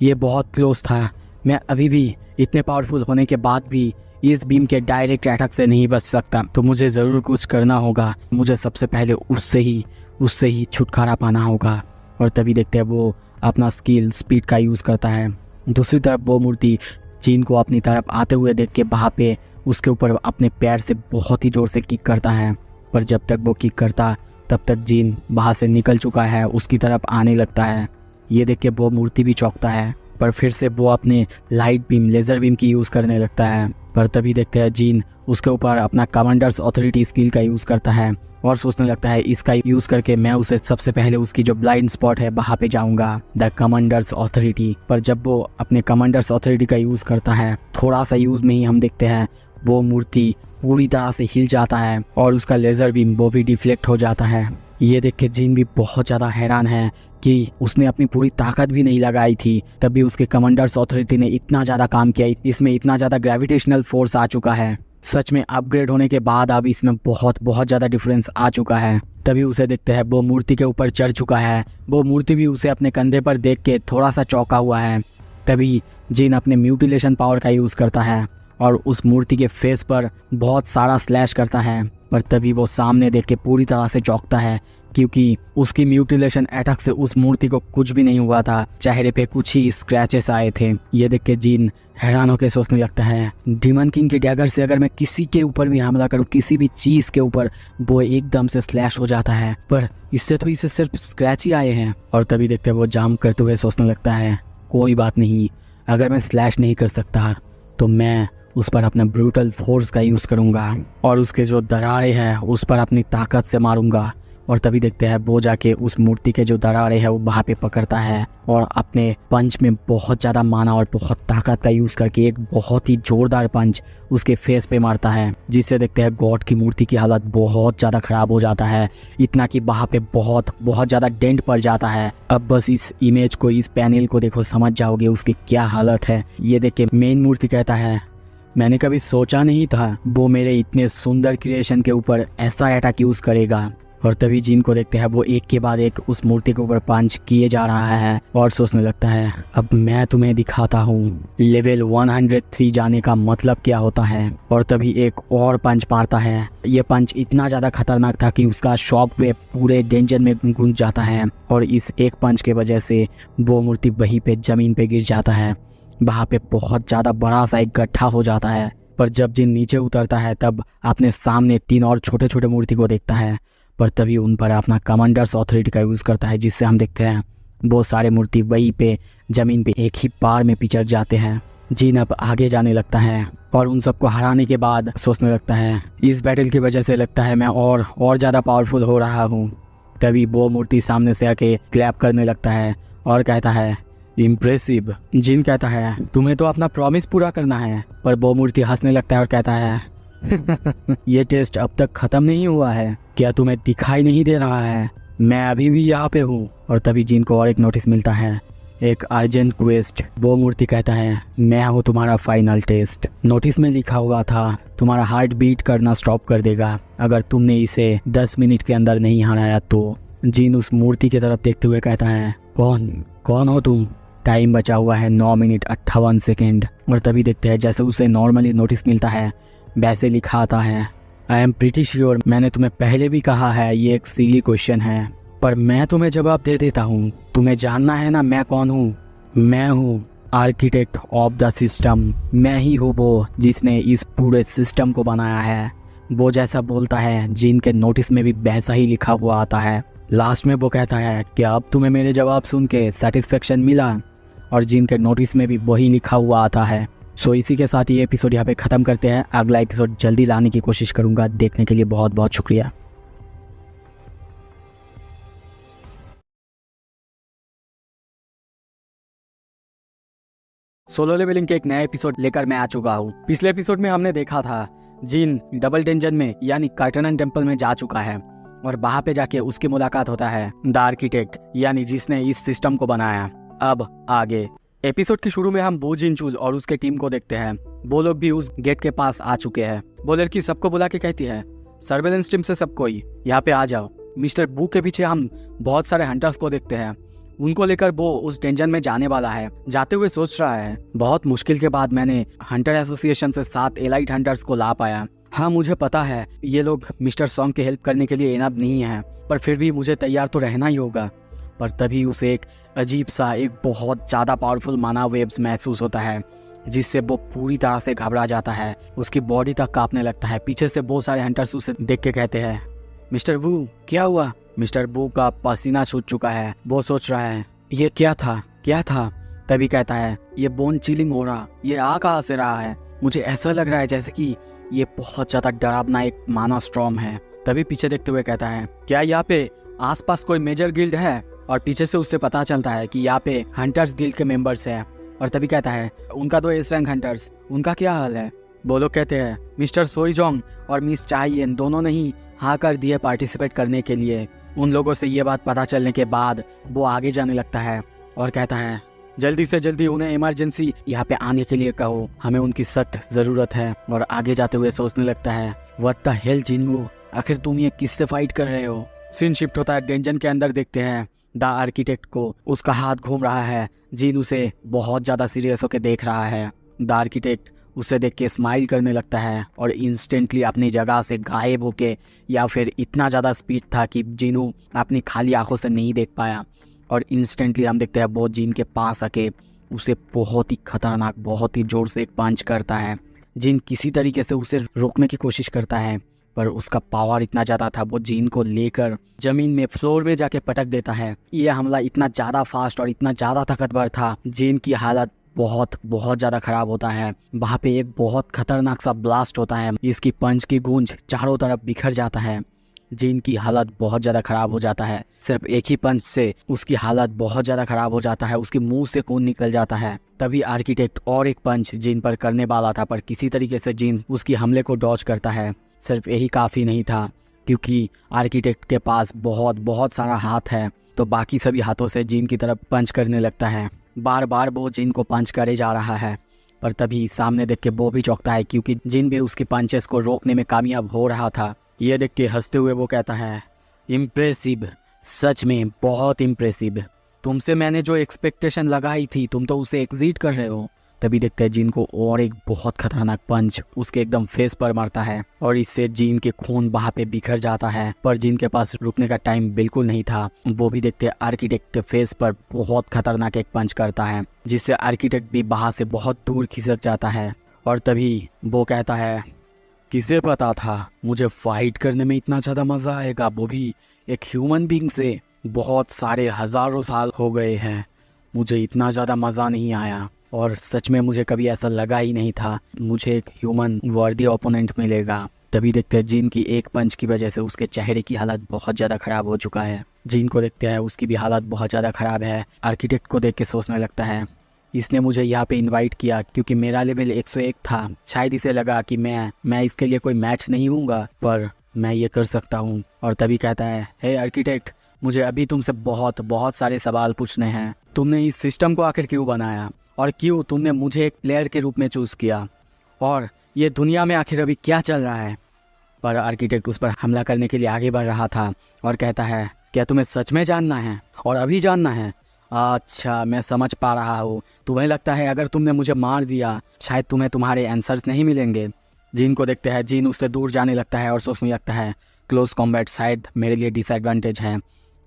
ये बहुत क्लोज था, मैं अभी भी इतने पावरफुल होने के बाद भी इस बीम के डायरेक्ट अटैक से नहीं बच सकता, तो मुझे ज़रूर कुछ करना होगा। मुझे सबसे पहले उससे ही छुटकारा पाना होगा। और तभी देखते हैं वो अपना स्किल स्पीड का यूज़ करता है। दूसरी तरफ वो मूर्ति जिन को अपनी तरफ आते हुए देख के वहाँ पे उसके ऊपर अपने पैर से बहुत ही ज़ोर से किक करता है। पर जब तक वो किक करता तब तक जिन वहाँ से निकल चुका है, उसकी तरफ आने लगता है। ये देख के वो मूर्ति भी चौंकता है, पर फिर से वो अपने लाइट बीम लेज़र बीम की यूज़ करने लगता है। पर तभी देखते हैं जिन उसके ऊपर अपना कमांडर्स ऑथोरिटी स्किल का यूज़ करता है और सोचने लगता है इसका यूज़ करके मैं उसे सबसे पहले उसकी जो ब्लाइंड स्पॉट है वहाँ पे जाऊँगा, द कमांडर्स ऑथोरिटी। पर जब वो अपने कमांडर्स ऑथोरिटी का यूज़ करता है, थोड़ा सा यूज़ में ही हम देखते हैं वो मूर्ति पूरी तरह से हिल जाता है और उसका लेज़र बीम वो भी डिफ्लेक्ट हो जाता है। ये देख के जिन भी बहुत ज़्यादा हैरान है कि उसने अपनी पूरी ताकत भी नहीं लगाई थी, तब भी उसके कमांडर्स ऑथोरिटी ने इतना ज़्यादा काम किया, इसमें इतना ज़्यादा ग्रेविटेशनल फोर्स आ चुका है। सच में अपग्रेड होने के बाद अब इसमें बहुत ज़्यादा डिफरेंस आ चुका है। तभी उसे देखते हैं वो मूर्ति के ऊपर चढ़ चुका है। वो मूर्ति भी उसे अपने कंधे पर देख के थोड़ा सा चौंका हुआ है। तभी जिन अपने म्यूटिलेशन पावर का यूज़ करता है और उस मूर्ति के फेस पर बहुत सारा स्लैश करता है। पर तभी वो सामने देख के पूरी तरह से चौंकता है क्योंकि उसकी म्यूटिलेशन अटैक से उस मूर्ति को कुछ भी नहीं हुआ था, चेहरे पे कुछ ही स्क्रैचेस आए थे। ये देख के जिन हैरान होकर सोचने लगता है डीमन किंग के डैगर से अगर मैं किसी के ऊपर भी हमला करूं, किसी भी चीज़ के ऊपर, वो एकदम से स्लैश हो जाता है, पर इससे तो इसे सिर्फ स्क्रैच ही आए हैं। और तभी देखते वो जाम करते हुए सोचने लगता है कोई बात नहीं, अगर मैं स्लैश नहीं कर सकता तो मैं उस पर अपना ब्रूटल फोर्स का यूज़ करूँगा और उसके जो दरारें हैं उस पर अपनी ताकत से मारूंगा। और तभी देखते हैं वो जाके उस मूर्ति के जो दरारें हैं वो वहाँ पे पकड़ता है और अपने पंच में बहुत ज़्यादा माना और बहुत ताकत का यूज़ करके एक बहुत ही ज़ोरदार पंच उसके फेस पे मारता है, जिससे देखते हैं गॉड की मूर्ति की हालत बहुत ज़्यादा ख़राब हो जाता है, इतना कि वहाँ पे बहुत ज़्यादा डेंट पड़ जाता है। अब बस इस इमेज को, इस पैनल को देखो, समझ जाओगे उसकी क्या हालत है। ये देख के मेन मूर्ति कहता है मैंने कभी सोचा नहीं था वो मेरे इतने सुंदर क्रिएशन के ऊपर ऐसा अटैक यूज़ करेगा। और तभी जिन को देखते हैं वो एक के बाद एक उस मूर्ति के ऊपर पंच किए जा रहा है और सोचने लगता है अब मैं तुम्हें दिखाता हूँ लेवल 103 जाने का मतलब क्या होता है। और तभी एक और पंच मारता है। ये पंच इतना ज़्यादा खतरनाक था कि उसका शॉक वेव पूरे डेंजर में गूंज जाता है और इस एक पंच के वजह से वो मूर्ति वहीं पे ज़मीन पे गिर जाता है। वहाँ पे बहुत ज़्यादा बड़ा सा एक गड्ढा हो जाता है पर जब जिन नीचे उतरता है तब अपने सामने 3 और छोटे छोटे मूर्ति को देखता है, पर तभी उन पर अपना कमांडर्स ऑथोरिटी का यूज़ करता है, जिससे हम देखते हैं बहुत सारे मूर्ति वहीं पे ज़मीन पे एक ही बार में पिचक जाते हैं। जिन अब आगे जाने लगता है और उन सबको हराने के बाद सोचने लगता है इस बैटल की वजह से लगता है मैं और ज़्यादा पावरफुल हो रहा हूँ। तभी वो मूर्ति सामने से आके क्लैप करने लगता है और कहता है इम्प्रेसिव। जिन कहता है तुम्हें तो अपना प्रॉमिस पूरा करना है, पर वो मूर्ति हंसने लगता है और कहता है ये टेस्ट अब तक खत्म नहीं हुआ है, क्या तुम्हें दिखाई नहीं दे रहा है, मैं अभी भी यहाँ पे हूँ। और तभी जिन को और एक नोटिस मिलता है, एक अर्जेंट क्वेस्ट। वो मूर्ति कहता है मैं हूँ तुम्हारा फाइनल टेस्ट। नोटिस में लिखा हुआ था तुम्हारा हार्ट बीट करना स्टॉप कर देगा अगर तुमने इसे 10 मिनट के अंदर नहीं हराया तो। जिन उस मूर्ति की तरफ देखते हुए कहता है कौन हो तुम। टाइम बचा हुआ है 9 मिनट 58 सेकेंड। और तभी देखते हैं जैसे उसे नॉर्मली नोटिस मिलता है वैसे लिखा आता है आई एम प्रीटी श्योर मैंने तुम्हें पहले भी कहा है ये एक सिली क्वेश्चन है, पर मैं तुम्हें जवाब दे देता हूँ। तुम्हें जानना है ना मैं कौन हूँ। मैं हूँ आर्किटेक्ट ऑफ द सिस्टम। मैं ही हूँ वो जिसने इस पूरे सिस्टम को बनाया है। वो जैसा बोलता है जिन के नोटिस में भी वैसा ही लिखा हुआ आता है। लास्ट में वो कहता है कि अब तुम्हें मेरे जवाब सुन के सेटिस्फेक्शन मिला, और जिन के नोटिस में भी वही लिखा हुआ आता है। सो इसी के साथ ये एपिसोड यहाँ पे ख़त्म करते हैं। अगला एपिसोड जल्दी लाने की कोशिश करूँगा। देखने के लिए बहुत बहुत शुक्रिया। सोलो लेवलिंग के एक नया एपिसोड लेकर मैं आ चुका हूँ। पिछले एपिसोड में हमने देखा था जिन डबल डेंजन में यानी कर्टनन टेम्पल में जा चुका है और वहाँ पे जाके उसकी मुलाकात होता है द आर्किटेक्ट यानी जिसने इस सिस्टम को बनाया। अब आगे एपिसोड के शुरू में हम बो जिनचुल और उसके टीम को देखते हैं। वो लोग भी उस गेट के पास आ चुके हैं। वो लड़की सबको बुला के कहती है सर्वेलेंस टीम से सब कोई यहाँ पे आ जाओ। मिस्टर बू के पीछे हम बहुत सारे हंटर्स को देखते हैं। उनको लेकर वो उस डेंजन में जाने वाला है। जाते हुए सोच रहा है बहुत मुश्किल के बाद मैंने हंटर एसोसिएशन से 7 एलाइट हंटर्स को ला पाया। हाँ मुझे पता है ये लोग मिस्टर सॉन्ग की हेल्प करने के लिए इनफ नहीं है, पर फिर भी मुझे तैयार तो रहना ही होगा। पर तभी उसे एक अजीब सा एक बहुत ज़्यादा पावरफुल माना वेव्स महसूस होता है, जिससे वो पूरी तरह से घबरा जाता है। उसकी बॉडी तक कांपने लगता है। पीछे से बहुत सारे हंटर्स उसे देख के कहते हैं मिस्टर बू क्या हुआ। मिस्टर बू का पसीना छूट चुका है। वो सोच रहा है ये क्या था। तभी कहता है ये बोन चिलिंग हो रहा, ये आ कहाँ से रहा है। मुझे ऐसा लग रहा है जैसे कि ये बहुत ज़्यादा डरावना एक माना स्टॉर्म है। तभी पीछे देखते हुए कहता है क्या यहाँ पे आसपास कोई मेजर गिल्ड है। और पीछे से उससे पता चलता है कि यहाँ पे हंटर्स गिल्ड के मेंबर्स हैं। और तभी कहता है उनका तो एस रैंक हंटर्स, उनका क्या हाल है। वो लोग कहते हैं मिस्टर सोईजोंग और मिस चाइयन दोनों ने ही हाँ कर दिए पार्टिसिपेट करने के लिए। उन लोगों से ये बात पता चलने के बाद वो आगे जाने लगता है और कहता है जल्दी से जल्दी उन्हें इमरजेंसी यहाँ पे आने के लिए कहो, हमें उनकी सख्त ज़रूरत है। और आगे जाते हुए सोचने लगता है व्हाट द हेल जिनवू, आखिर तुम ये किससे फाइट कर रहे हो। सीन शिफ्ट होता है डेंजन के अंदर। देखते हैं द आर्किटेक्ट को, उसका हाथ घूम रहा है। जिन उसे बहुत ज़्यादा सीरियस होकर देख रहा है। द आर्किटेक्ट उसे देख के स्माइल करने लगता है और इंस्टेंटली अपनी जगह से गायब होके, या फिर इतना ज़्यादा स्पीड था कि जिनू अपनी खाली आंखों से नहीं देख पाया। और इंस्टेंटली हम देखते हैं वो जिन के पास आके उसे बहुत ही खतरनाक बहुत ही ज़ोर से एक पंच करता है। जिन किसी तरीके से उसे रोकने की कोशिश करता है, पर उसका पावर इतना ज़्यादा था वो जिन को लेकर ज़मीन में फ्लोर में जाके पटक देता है। यह हमला इतना ज़्यादा फास्ट और इतना ज़्यादा ताकतवर था, जिन की हालत बहुत ज़्यादा ख़राब होता है। वहाँ पे एक बहुत खतरनाक सा ब्लास्ट होता है। इसकी पंच की गूंज चारों तरफ बिखर जाता है। जिन की हालत बहुत ज़्यादा ख़राब हो जाता है। सिर्फ एक ही पंच से उसकी हालत बहुत ज़्यादा ख़राब हो जाता है। उसके मुंह से खून निकल जाता है। तभी आर्किटेक्ट और एक पंच जिन पर करने वाला था, पर किसी तरीके से जिन उसकी हमले को डॉज करता है। सिर्फ यही काफ़ी नहीं था, क्योंकि आर्किटेक्ट के पास बहुत सारा हाथ है, तो बाकी सभी हाथों से जिन की तरफ पंच करने लगता है। बार बार वो जिन को पंच करे जा रहा है। पर तभी सामने देख के वो भी चौंकता है, क्योंकि जिन भी उसकी पंचेस को रोकने में कामयाब हो रहा था। ये देख के हंसते हुए वो कहता है इम्प्रेसिव, सच में बहुत इम्प्रेसिव। तुमसे मैंने जो एक्सपेक्टेशन लगाई थी तुम तो उसे एग्जीट कर रहे हो। तभी देखते हैं जिन को और एक बहुत खतरनाक पंच उसके एकदम फेस पर मारता है, और इससे जिन के खून वहाँ पे बिखर जाता है। पर जिन के पास रुकने का टाइम बिल्कुल नहीं था। वो भी देखते हैं आर्किटेक्ट के फेस पर बहुत खतरनाक एक पंच करता है, जिससे आर्किटेक्ट भी वहाँ से बहुत दूर खिसक जाता है। और तभी वो कहता है, किसे पता था मुझे फाइट करने में इतना ज़्यादा मज़ा आएगा, वो भी एक ह्यूमन बीइंग से। बहुत सारे हज़ारों साल हो गए हैं, मुझे इतना ज़्यादा मज़ा नहीं आया और सच में मुझे कभी ऐसा लगा ही नहीं था मुझे एक ह्यूमन वर्दी ओपोनेंट मिलेगा। तभी देखते हैं जीन की एक पंच की वजह से उसके चेहरे की हालत बहुत ज़्यादा ख़राब हो चुका है। जीन को देखते हैं उसकी भी हालत बहुत ज़्यादा ख़राब है। आर्किटेक्ट को देख के सोचने लगता है, इसने मुझे यहाँ पे इनवाइट किया क्योंकि मेरा लेवल 101 था। शायद इसे लगा कि मैं इसके लिए कोई मैच नहीं हूँगा, पर मैं ये कर सकता हूँ। और तभी कहता है, हे आर्किटेक्ट, मुझे अभी तुमसे बहुत सारे सवाल पूछने हैं। तुमने इस सिस्टम को आखिर क्यों बनाया और क्यों तुमने मुझे एक प्लेयर के रूप में चूज़ किया, और ये दुनिया में आखिर अभी क्या चल रहा है। पर आर्किटेक्ट उस पर हमला करने के लिए आगे बढ़ रहा था और कहता है, क्या तुम्हें सच में जानना है और अभी जानना है? अच्छा, मैं समझ पा रहा हूँ। तुम्हें लगता है अगर तुमने मुझे मार दिया शायद तुम्हें तुम्हारे आंसर्स नहीं मिलेंगे। जीन को देखते हैं, जीन उससे दूर जाने लगता है और सोचने लगता है, क्लोज कॉम्बैट शायद मेरे लिए डिसएडवांटेज है।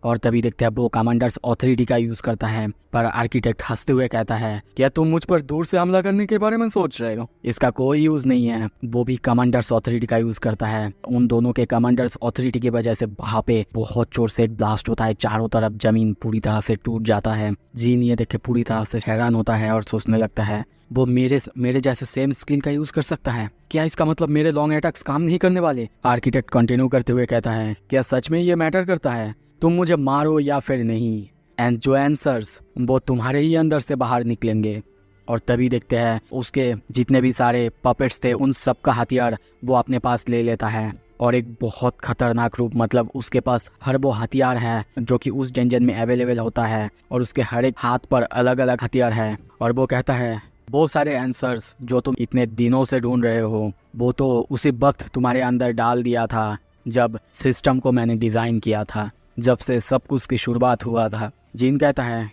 और तभी देखते हैं वो कमांडर्स ऑथोरिटी का यूज़ करता है। पर आर्किटेक्ट हंसते हुए कहता है, क्या तुम मुझ पर दूर से हमला करने के बारे में सोच रहे हो? इसका कोई यूज़ नहीं है। वो भी कमांडर्स ऑथोरिटी का यूज़ करता है। उन दोनों के कमांडर्स ऑथोरिटी की वजह से वहाँ पे बहुत जोर से एक ब्लास्ट होता है। चारों तरफ जमीन पूरी तरह से टूट जाता है। जीन ये देख के पूरी तरह से हैरान होता है और सोचने लगता है, वो मेरे जैसे सेम स्किल का यूज़ कर सकता है। क्या इसका मतलब मेरे लॉन्ग अटैक्स काम नहीं करने वाले? आर्किटेक्ट कंटिन्यू करते हुए कहता है, क्या सच में ये मैटर करता है? तुम मुझे मारो या फिर नहीं, एंड जो आंसर्स वो तुम्हारे ही अंदर से बाहर निकलेंगे। और तभी देखते हैं उसके जितने भी सारे पपेट्स थे उन सब का हथियार वो अपने पास ले लेता है और एक बहुत खतरनाक रूप, मतलब उसके पास हर वो हथियार है जो कि उस डंजन में अवेलेबल होता है और उसके हर एक हाथ पर अलग अलग हथियार है। और वो कहता है, वो सारे आंसर्स जो तुम इतने दिनों से ढूंढ रहे हो वो तो उसी वक्त तुम्हारे अंदर डाल दिया था जब सिस्टम को मैंने डिज़ाइन किया था, जब से सब कुछ की शुरुआत हुआ था। जीन कहता है,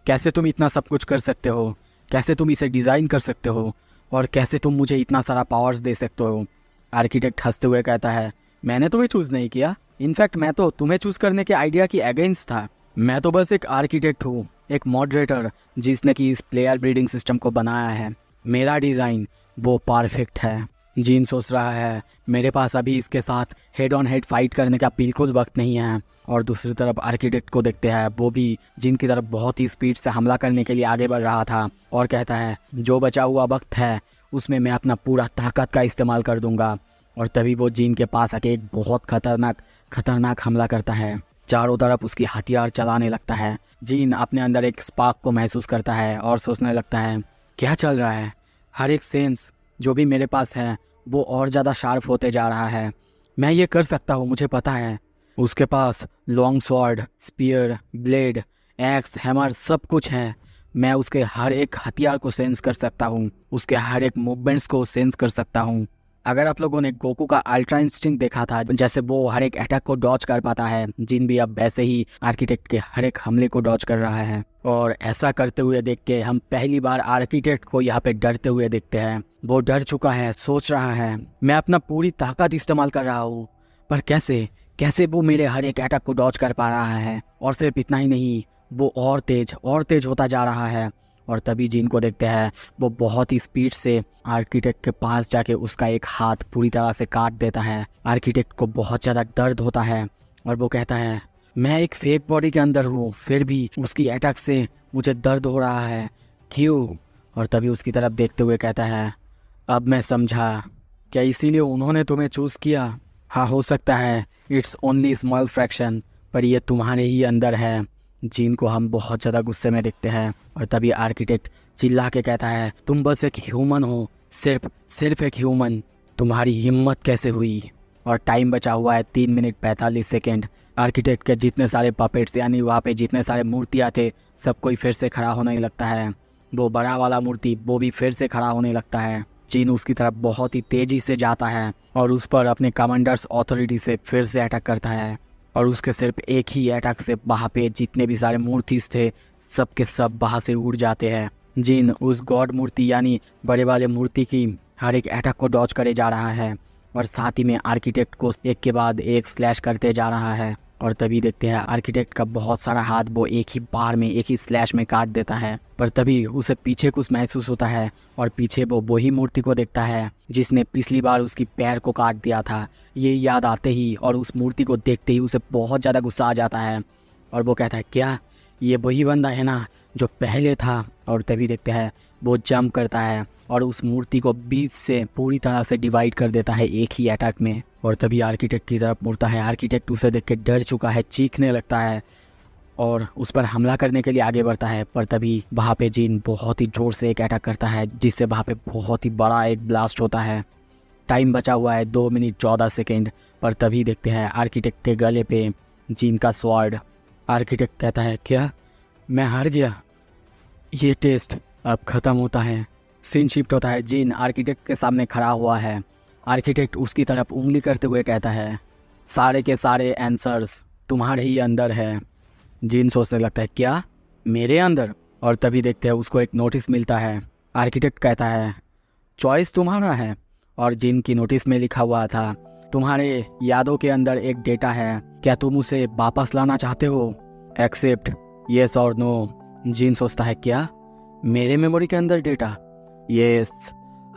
कैसे तुम इतना सब कुछ कर सकते हो? कैसे तुम इसे डिज़ाइन कर सकते हो और कैसे तुम मुझे इतना सारा पावर्स दे सकते हो? आर्किटेक्ट हंसते हुए कहता है, मैंने तुम्हें चूज़ नहीं किया। इनफैक्ट मैं तो तुम्हें चूज़ करने के आइडिया की अगेंस्ट था। मैं तो बस एक आर्किटेक्ट हूँ, एक मॉडरेटर जिसने कि इस प्लेयर ब्रीडिंग सिस्टम को बनाया है। मेरा डिज़ाइन वो परफेक्ट है। जीन सोच रहा है, मेरे पास अभी इसके साथ हेड ऑन हेड फाइट करने का बिल्कुल वक्त नहीं है। और दूसरी तरफ आर्किटेक्ट को देखते हैं, वो भी जीन की तरफ बहुत ही स्पीड से हमला करने के लिए आगे बढ़ रहा था और कहता है, जो बचा हुआ वक्त है उसमें मैं अपना पूरा ताकत का इस्तेमाल कर दूंगा। और तभी वो जीन के पास आके एक बहुत खतरनाक हमला करता है। चारों तरफ उसकी हथियार चलाने लगता है। जीन अपने अंदर एक स्पार्क को महसूस करता है और सोचने लगता है, क्या चल रहा है? हर एक सेंस जो भी मेरे पास है वो और ज़्यादा शार्प होते जा रहा है। मैं ये कर सकता हूँ, मुझे पता है। उसके पास long sword, spear, blade, axe, hammer सब कुछ है। मैं उसके हर एक हथियार को सेंस कर सकता हूँ, उसके हर एक मूवमेंट्स को सेंस कर सकता हूँ। अगर आप लोगों ने गोकू का अल्ट्रा इंस्टिंक्ट देखा था, जैसे वो हर एक अटैक को डॉज कर पाता है, जिन भी अब वैसे ही आर्किटेक्ट के हर एक हमले को डॉज कर रहा है। और ऐसा करते हुए देख के हम पहली बार आर्किटेक्ट को यहाँ पे डरते हुए देखते हैं। वो डर चुका है, सोच रहा है, मैं अपना पूरी ताकत इस्तेमाल कर रहा हूँ, पर कैसे वो मेरे हर एक अटैक को डॉज कर पा रहा है। और सिर्फ इतना ही नहीं, वो और तेज होता जा रहा है। और तभी जीन को देखते हैं, वो बहुत ही स्पीड से आर्किटेक्ट के पास जाके उसका एक हाथ पूरी तरह से काट देता है। आर्किटेक्ट को बहुत ज़्यादा दर्द होता है और वो कहता है, मैं एक फेक बॉडी के अंदर हूँ, फिर भी उसकी अटैक से मुझे दर्द हो रहा है, क्यों? और तभी उसकी तरफ देखते हुए कहता है, अब मैं समझा, क्या इसीलिए उन्होंने तुम्हें चूज़ किया? हाँ, हो सकता है, इट्स ओनली स्मॉल फ्रैक्शन, पर ये तुम्हारे ही अंदर है। जीन को हम बहुत ज़्यादा गुस्से में देखते हैं और तभी आर्किटेक्ट चिल्ला के कहता है, तुम बस एक ह्यूमन हो, सिर्फ एक ह्यूमन। तुम्हारी हिम्मत कैसे हुई? और टाइम बचा हुआ है 3 मिनट 45 सेकेंड। आर्किटेक्ट के जितने सारे पपेट्स, यानी वहाँ पे जितने सारे मूर्तियाँ थे, सब कोई फिर से खड़ा होने लगता है। वो बड़ा वाला मूर्ति वो भी फिर से खड़ा होने लगता है। जीन उसकी तरफ बहुत ही तेज़ी से जाता है और उस पर अपने कमांडर्स ऑथोरिटी से फिर से अटैक करता है। और उसके सिर्फ एक ही अटैक से वहाँ पे जितने भी सारे मूर्तिस थे सब के सब वहाँ से उड़ जाते हैं। जीन उस गॉड मूर्ति यानी बड़े वाले मूर्ति की हर एक अटैक को डॉज करे जा रहा है और साथ ही में आर्किटेक्ट को एक के बाद एक स्लैश करते जा रहा है। और तभी देखते हैं आर्किटेक्ट का बहुत सारा हाथ वो एक ही बार में एक ही स्लैश में काट देता है। पर तभी उसे पीछे कुछ महसूस होता है और पीछे वो वही मूर्ति को देखता है जिसने पिछली बार उसकी पैर को काट दिया था। ये याद आते ही और उस मूर्ति को देखते ही उसे बहुत ज़्यादा गुस्सा आ जाता है और वो कहता है क्या ये वही बंदा है ना जो पहले था। और तभी देखते हैं वो जंप करता है और उस मूर्ति को बीच से पूरी तरह से डिवाइड कर देता है एक ही अटैक में। और तभी आर्किटेक्ट की तरफ मुड़ता है। आर्किटेक्ट उसे देख के डर चुका है, चीखने लगता है और उस पर हमला करने के लिए आगे बढ़ता है। पर तभी वहाँ पे जीन बहुत ही जोर से एक अटैक करता है जिससे वहाँ पे बहुत ही बड़ा एक ब्लास्ट होता है। टाइम बचा हुआ है 2 मिनट 14 सेकेंड। पर तभी देखते हैं आर्किटेक्ट के गले पे जीन का स्वॉर्ड। आर्किटेक्ट कहता है क्या मैं हार गया, ये टेस्ट अब ख़त्म होता है। सीन शिफ्ट होता है। जीन आर्किटेक्ट के सामने खड़ा हुआ है। आर्किटेक्ट उसकी तरफ उंगली करते हुए कहता है सारे के सारे आंसर्स तुम्हारे ही अंदर है। जीन सोचने लगता है क्या मेरे अंदर। और तभी देखते हैं उसको एक नोटिस मिलता है। आर्किटेक्ट कहता है चॉइस तुम्हारा है। और जीन की नोटिस में लिखा हुआ था तुम्हारे यादों के अंदर एक डेटा है, क्या तुम उसे वापस लाना चाहते हो? एक्सेप्ट येस और नो। जीन सोचता है क्या मेरे मेमोरी के अंदर डेटा? Yes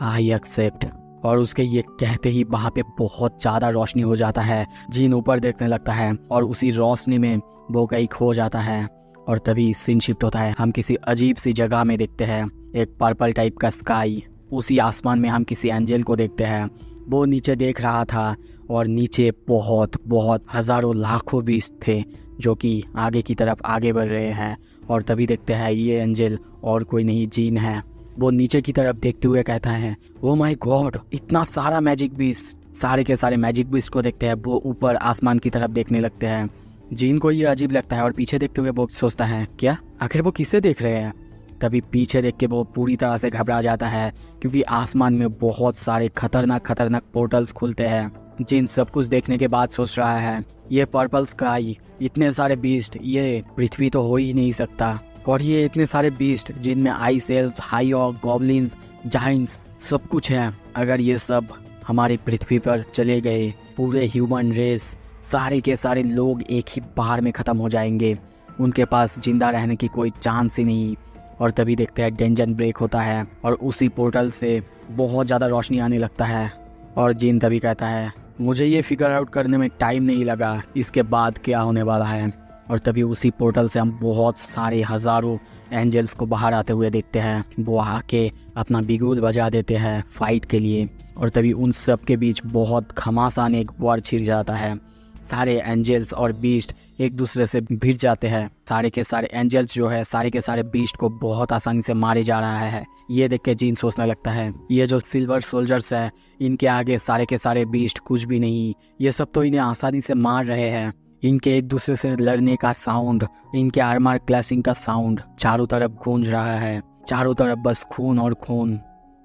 I accept. और उसके ये कहते ही वहाँ पे बहुत ज़्यादा रोशनी हो जाता है। जीन ऊपर देखने लगता है और उसी रोशनी में वो कहीं खो जाता है। और तभी सीन शिफ्ट होता है। हम किसी अजीब सी जगह में देखते हैं एक पर्पल टाइप का स्काई। उसी आसमान में हम किसी एंजल को देखते हैं। वो नीचे देख रहा था और नीचे बहुत बहुत हज़ारों लाखों बीस्ट थे जो कि आगे की तरफ आगे बढ़ रहे हैं। और तभी देखते हैं ये एंजल और कोई नहीं जीन है। वो नीचे की तरफ देखते हुए कहता है ओ माय गॉड इतना सारा मैजिक बीस्ट। सारे के सारे मैजिक बीस्ट को देखते हैं। वो ऊपर आसमान की तरफ देखने लगते हैं। जीन को ये अजीब लगता है और पीछे देखते हुए वो सोचता है क्या आखिर वो किसे देख रहे हैं। तभी पीछे देख के वो पूरी तरह से घबरा जाता है क्योंकि आसमान में बहुत सारे खतरनाक खतरनाक पोर्टल्स खुलते हैं। जीन सब कुछ देखने के बाद सोच रहा है ये पर्पल स्काई, इतने सारे बीस्ट, ये पृथ्वी तो हो ही नहीं सकता। और ये इतने सारे बीस्ट जिनमें ice elves, high orc, goblins, giants सब कुछ है। अगर ये सब हमारी पृथ्वी पर चले गए पूरे ह्यूमन रेस सारे के सारे लोग एक ही बार में ख़त्म हो जाएंगे। उनके पास जिंदा रहने की कोई चांस ही नहीं। और तभी देखते हैं डेंजन ब्रेक होता है और उसी पोर्टल से बहुत ज़्यादा रोशनी आने लगता है। और जीन तभी कहता है मुझे ये फिगर आउट करने में टाइम नहीं लगा इसके बाद क्या होने वाला है। और तभी उसी पोर्टल से हम बहुत सारे हज़ारों एंजल्स को बाहर आते हुए देखते हैं। वो आके अपना बिगुल बजा देते हैं फाइट के लिए। और तभी उन सब के बीच बहुत घमासान एक वॉर छिड़ जाता है। सारे एंजल्स और बीस्ट एक दूसरे से भिड़ जाते हैं। सारे के सारे एंजल्स जो है सारे के सारे बीस्ट को बहुत आसानी से मारे जा रहा है। ये देख के जीन सोचने लगता है ये जो सिल्वर सोल्जर्स है इनके आगे सारे के सारे बीस्ट कुछ भी नहीं। ये सब तो इन्हें आसानी से मार रहे हैं। इनके एक दूसरे से लड़ने का साउंड, इनके आर्मर क्लैशिंग का साउंड चारों तरफ गूंज रहा है। चारों तरफ बस खून और खून,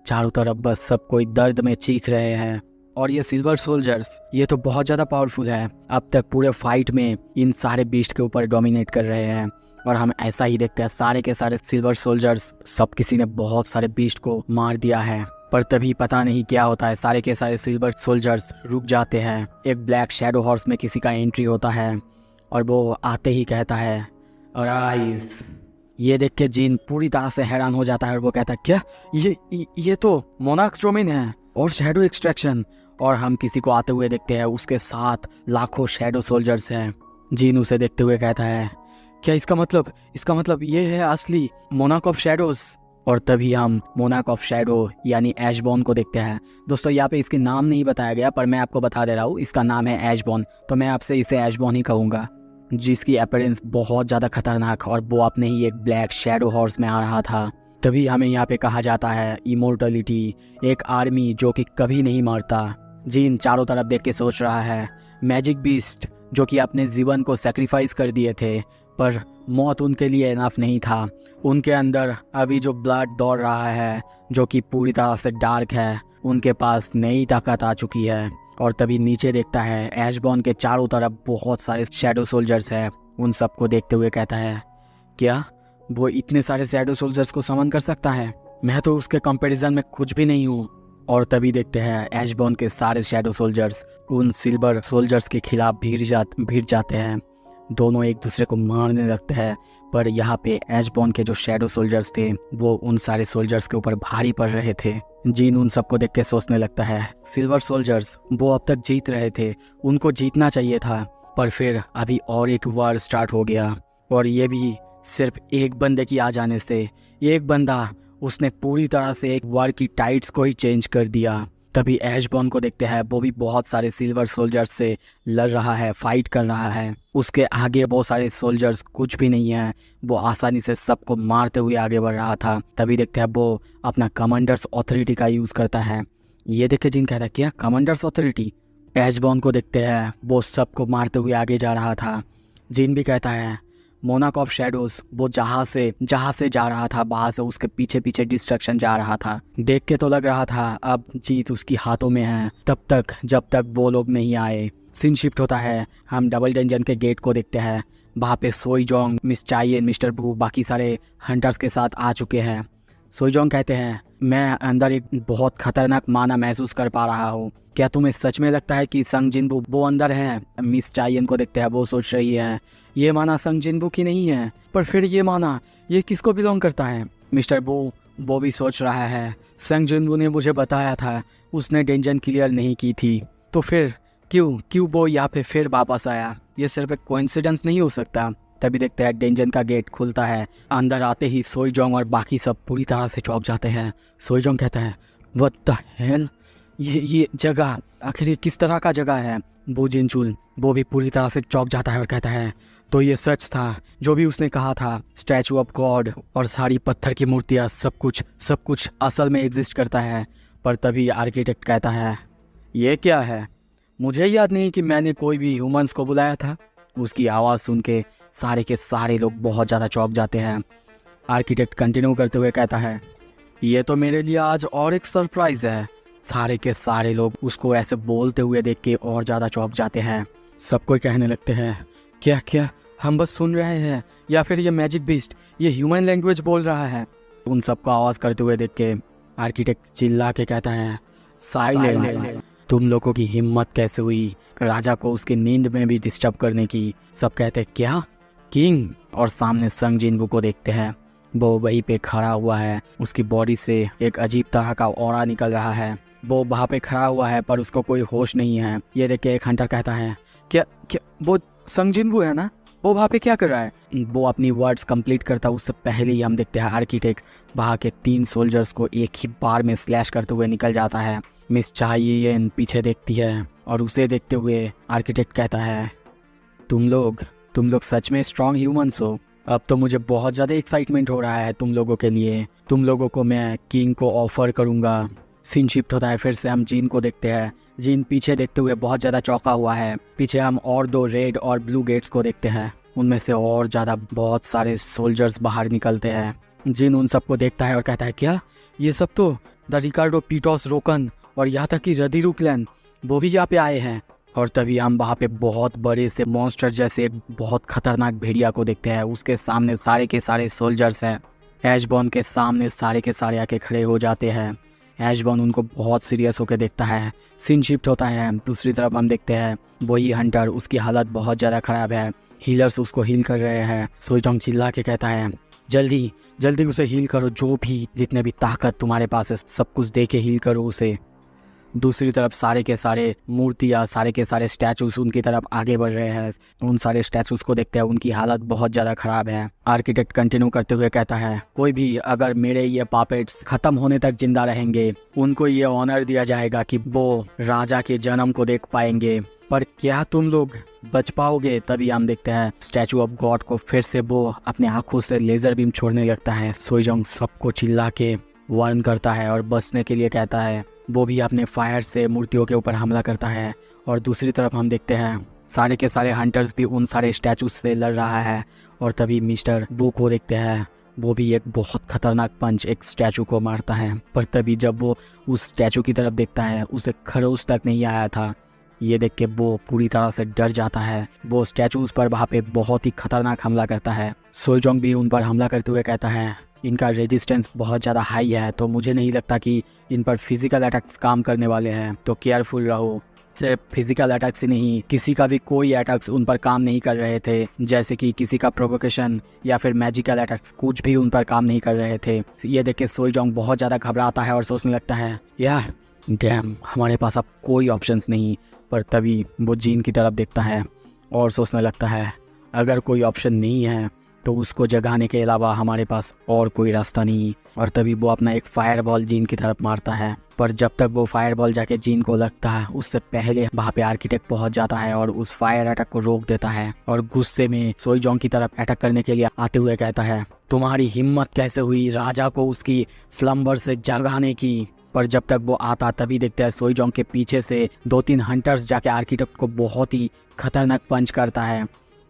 चारों तरफ बस सब कोई दर्द में चीख रहे हैं। और ये सिल्वर सोल्जर्स ये तो बहुत ज़्यादा पावरफुल है। अब तक पूरे फाइट में इन सारे बीस्ट के ऊपर डोमिनेट कर रहे हैं। और हम ऐसा ही देखते हैं सारे के सारे सिल्वर सोल्जर्स सब किसी ने बहुत सारे बीस्ट को मार दिया है। पर तभी पता नहीं क्या होता है सारे के सारे सिल्वर सोल्जर्स रुक जाते हैं। एक ब्लैक शैडो हॉर्स में किसी का एंट्री होता है और वो आते ही कहता है अराइज। ये देख के जीन पूरी तरह से हैरान हो जाता है और वो कहता है क्या ये तो मोनार्क स्ट्रोमिन है और शैडो एक्सट्रैक्शन। और हम किसी को आते हुए देखते हैं उसके साथ लाखों शैडो सोल्जर्स हैं। जीन उसे देखते हुए कहता है क्या इसका मतलब ये है असली मोनार्क ऑफ शैडोज। और तभी हम मोनार्क ऑफ शैडो यानी ऐशबॉर्न को देखते हैं। दोस्तों यहाँ पे इसके नाम नहीं बताया गया पर मैं आपको बता दे रहा हूँ इसका नाम है ऐशबॉर्न। तो मैं आपसे इसे ऐशबॉर्न ही कहूँगा। जिसकी अपीयरेंस बहुत ज़्यादा खतरनाक और वो अपने ही एक ब्लैक शैडो हॉर्स में आ रहा था। तभी हमें यहाँ पे कहा जाता है इमोर्टलिटी, एक आर्मी जो कि कभी नहीं मरता। जीन चारों तरफ देख के सोच रहा है मैजिक बीस्ट जो कि अपने जीवन को सेक्रीफाइस कर दिए थे पर मौत उनके लिए इनफ नहीं था। उनके अंदर अभी जो ब्लड दौड़ रहा है जो कि पूरी तरह से डार्क है, उनके पास नई ताकत आ चुकी है। और तभी नीचे देखता है ऐशबॉर्न के चारों तरफ बहुत सारे शैडो सोल्जर्स हैं। उन सबको देखते हुए कहता है क्या वो इतने सारे शैडो सोल्जर्स को समन कर सकता है? मैं तो उसके कंपैरिजन में कुछ भी नहीं हूँ। और तभी देखते हैं ऐशबॉर्न के सारे शैडो सोल्जर्स उन सिल्वर सोल्जर्स के खिलाफ भिड़ जाते हैं। दोनों एक दूसरे को मारने लगते हैं। पर यहाँ पे एशबॉर्न के जो शैडो सोल्जर्स थे वो उन सारे सोल्जर्स के ऊपर भारी पड़ रहे थे। जीन उन सबको देख के सोचने लगता है, सिल्वर सोल्जर्स वो अब तक जीत रहे थे, उनको जीतना चाहिए था, पर फिर अभी और एक वार स्टार्ट हो गया, और ये भी सिर्फ एक बंदे की आ जाने से। एक बंदा, उसने पूरी तरह से एक वार की टाइड्स को ही चेंज कर दिया। तभी एशबॉर्न को देखते हैं, वो भी बहुत सारे सिल्वर सोल्जर्स से लड़ रहा है, फाइट कर रहा है। उसके आगे बहुत सारे सोल्जर्स कुछ भी नहीं है, वो आसानी से सबको मारते हुए आगे बढ़ रहा था। तभी देखते हैं वो अपना कमांडर्स ऑथोरिटी का यूज़ करता है। ये देख के जिन कहता है, क्या कमांडर्स ऑथोरिटी? एशबॉर्न को देखते हैं, वो सबको मारते हुए आगे जा रहा था। जिन भी कहता है, मोनाक ऑफ शैडोज वो जहाँ से जा रहा था, वहाँ से उसके पीछे पीछे डिस्ट्रक्शन जा रहा था। देख के तो लग रहा था अब जीत उसकी हाथों में है, तब तक जब तक वो लोग नहीं आए। सीन शिफ्ट होता है, हम डबल डंजन के गेट को देखते हैं। वहाँ पे सोईजोंग, मिस चाइएन, मिस्टर बू, बाकी सारे हंटर्स के साथ आ चुके हैं। सोईजोंग कहते हैं, मैं अंदर एक बहुत खतरनाक माना महसूस कर पा रहा हूँ। क्या तुम्हें सच में लगता है कि संग जिनबू वो अंदर है? मिस चाइएन को देखते हैं, वो सोच रही है, ये माना संग जिनबू की नहीं है, पर फिर ये माना ये किसको बिलोंग करता है? मिस्टर बू वो भी सोच रहा है, संग जिनबू ने मुझे बताया था उसने डेंजन क्लियर नहीं की थी, तो फिर क्यों वो यहाँ पे फिर वापस आया? ये सिर्फ एक कोइंसिडेंस नहीं हो सकता। तभी देखते हैं डेंजन का गेट खुलता है। अंदर आते ही सोईजोंग और बाकी सब पूरी तरह से चौंक जाते हैं। सोईजोंग कहता है, व्हाट द हेल, ये जगह आखिर ये किस तरह का जगह है? वो जिनचुल वो भी पूरी तरह से चौंक जाता है और कहता है, तो ये सच था जो भी उसने कहा था, स्टैचू ऑफ गॉड और सारी पत्थर की मूर्तियाँ, सब कुछ असल में एग्जिस्ट करता है। पर तभी आर्किटेक्ट कहता है, ये क्या है? मुझे याद नहीं कि मैंने कोई भी ह्यूमंस को बुलाया था। उसकी आवाज़ सुन के सारे लोग बहुत ज़्यादा चौंक जाते हैं। आर्किटेक्ट कंटिन्यू करते हुए कहता है, ये तो मेरे लिए आज और एक सरप्राइज़ है। सारे के सारे लोग उसको ऐसे बोलते हुए देख के और ज़्यादा चौंक जाते हैं। सब कोई कहने लगते हैं, क्या हम बस सुन रहे हैं, या फिर ये मैजिक बीस्ट ये ह्यूमन लैंग्वेज बोल रहा है? उन सबको आवाज़ करते हुए देख के आर्किटेक्ट चिल्ला के कहता है, साइलेंस। तुम लोगों की हिम्मत कैसे हुई राजा को उसकी नींद में भी डिस्टर्ब करने की? सब कहते, क्या किंग? और सामने संग जिनबू को देखते हैं, वो वहीं पे खड़ा हुआ है। उसकी बॉडी से एक अजीब तरह का ऑरा निकल रहा है। वो वहाँ पे खड़ा हुआ है पर उसको कोई होश नहीं है। ये देख के एक हंटर कहता है, क्या वो संग जिनबू है ना? वो वहाँ पे क्या कर रहा है? वो अपनी वर्ड्स कंप्लीट करता उससे पहले ही हम देखते हैं आर्किटेक्ट वहाँ के 3 सोल्जर्स को एक ही बार में स्लैश करते हुए निकल जाता है। मिस चाइएन पीछे देखती है और उसे देखते हुए आर्किटेक्ट कहता है, तुम लोग सच में स्ट्रॉन्ग ह्यूमंस हो। अब तो मुझे बहुत ज़्यादा एक्साइटमेंट हो रहा है तुम लोगों के लिए। तुम लोगों को मैं किंग को ऑफर करूँगा। सीन शिफ्ट होता है, फिर से हम जीन को देखते हैं। जीन पीछे देखते हुए बहुत ज़्यादा चौंका हुआ है। पीछे हम और 2 रेड और ब्लू गेट्स को देखते हैं। उनमें से और ज़्यादा बहुत सारे सोल्जर्स बाहर निकलते हैं। जीन उन सबको देखता है और कहता है, क्या ये सब तो द रिकार्डो पीटोस रोकन और यहाँ तक कि रदीरू क्लैन वो भी यहाँ पे आए हैं। और तभी हम वहाँ पे बहुत बड़े से मॉन्स्टर जैसे एक बहुत खतरनाक भेड़िया को देखते हैं। उसके सामने सारे के सारे सोल्जर्स हैं। एशबॉर्न के सामने सारे के सारे आके खड़े हो जाते हैं। एशबॉर्न उनको बहुत सीरियस होकर देखता है। सीन शिफ्ट होता है, दूसरी तरफ हम देखते हैं वही हंटर, उसकी हालत बहुत ज़्यादा ख़राब है। हीलर्स उसको हील कर रहे हैं। सोईजोंग चिल्ला के कहता है, जल्दी उसे हील करो, जो भी जितने भी ताकत तुम्हारे पास है सब कुछ दे के हील करो उसे। दूसरी तरफ सारे के सारे मूर्तियाँ, सारे के सारे स्टैचूज उनकी तरफ आगे बढ़ रहे हैं। उन सारे स्टैचूज को देखते हैं, उनकी हालत बहुत ज़्यादा ख़राब है। आर्किटेक्ट कंटिन्यू करते हुए कहता है, कोई भी अगर मेरे ये पापेट्स ख़त्म होने तक जिंदा रहेंगे, उनको ये ऑनर दिया जाएगा कि वो राजा के जन्म को देख पाएंगे। पर क्या तुम लोग बच पाओगे? तभी हम देखते हैं स्टैचू ऑफ गॉड को फिर से वो अपने आँखों से लेज़र बीम छोड़ने लगता है। सोईजोंग सबको चिल्ला के वार्न करता है और बचने के लिए कहता है। वो भी अपने फायर से मूर्तियों के ऊपर हमला करता है। और दूसरी तरफ हम देखते हैं सारे के सारे हंटर्स भी उन सारे स्टैचूज से लड़ रहा है। और तभी मिस्टर बू को देखते हैं, वो भी एक बहुत खतरनाक पंच एक स्टैचू को मारता है। पर तभी जब वो उस स्टैचू की तरफ देखता है, उसे खरोच तक नहीं आया था। ये देख के वो पूरी तरह से डर जाता है। वो स्टैचूज पर वहाँ पे बहुत ही खतरनाक हमला करता है। सोईजोंग भी उन पर हमला करते हुए कहता है, इनका रेजिस्टेंस बहुत ज़्यादा हाई है, तो मुझे नहीं लगता कि इन पर फिजिकल अटैक्स काम करने वाले हैं, तो केयरफुल रहो। सिर्फ फिजिकल अटैक्स ही नहीं, किसी का भी कोई अटैक्स उन पर काम नहीं कर रहे थे, जैसे कि किसी का प्रोवोकेशन या फिर मैजिकल अटैक्स, कुछ भी उन पर काम नहीं कर रहे थे। ये देख के सोईजोंग बहुत ज़्यादा घबराता है और सोचने लगता है यार डैम, हमारे पास अब कोई ऑप्शंस नहीं। पर तभी वो जीन की तरफ देखता है और सोचने लगता है अगर कोई ऑप्शन नहीं है तो उसको जगाने के अलावा हमारे पास और कोई रास्ता नहीं। और तभी वो अपना एक फायर बॉल जीन की तरफ मारता है, पर जब तक वो फायर बॉल जाके जीन को लगता है उससे पहले वहाँ पे आर्किटेक्ट पहुँच जाता है और उस फायर अटैक को रोक देता है और गुस्से में सोईजोंग की तरफ अटैक करने के लिए आते हुए कहता है तुम्हारी हिम्मत कैसे हुई राजा को उसकी स्लम्बर से जगाने की। पर जब तक वो आता तभी देखते हैं सोईजोंग के पीछे से 2-3 हंटर्स जाके आर्किटेक्ट को बहुत ही खतरनाक पंच करता है।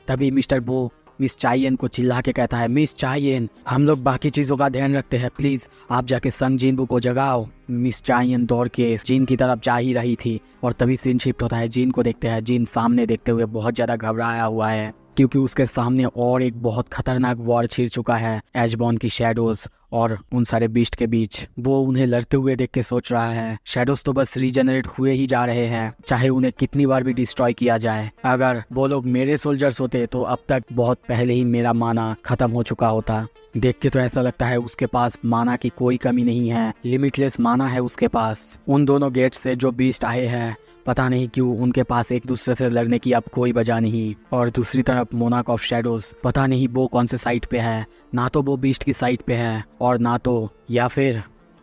तभी मिस्टर बो मिस चाइयन को चिल्ला के कहता है मिस चाइयन, हम लोग बाकी चीज़ों का ध्यान रखते हैं, प्लीज़ आप जाके संग जिनबू को जगाओ। मिस चाइयन दौड़ के जीन की तरफ जा ही रही थी और तभी सीन शिफ्ट होता है। जीन को देखते हैं, जीन सामने देखते हुए बहुत ज़्यादा घबराया हुआ है क्योंकि उसके सामने और एक बहुत खतरनाक वॉर छिड़ चुका है एशबॉर्न की शैडोज और उन सारे बीस्ट के बीच। वो उन्हें लड़ते हुए देख के सोच रहा है शैडोज तो बस रीजनरेट हुए ही जा रहे हैं, चाहे उन्हें कितनी बार भी डिस्ट्रॉय किया जाए। अगर वो लोग मेरे सोल्जर्स होते तो अब तक बहुत पहले ही मेरा माना खत्म हो चुका होता। देख के तो ऐसा लगता है उसके पास माना की कोई कमी नहीं है, लिमिटलेस माना है उसके पास। उन दोनों गेट से जो बीस्ट आए हैं पता नहीं क्यों उनके पास एक दूसरे से लड़ने की अब कोई वजह नहीं। और दूसरी तरफ मोनार्क ऑफ शैडोज पता नहीं वो कौन से साइड पे है, ना तो वो बीस्ट की साइड पे है और ना तो या फिर।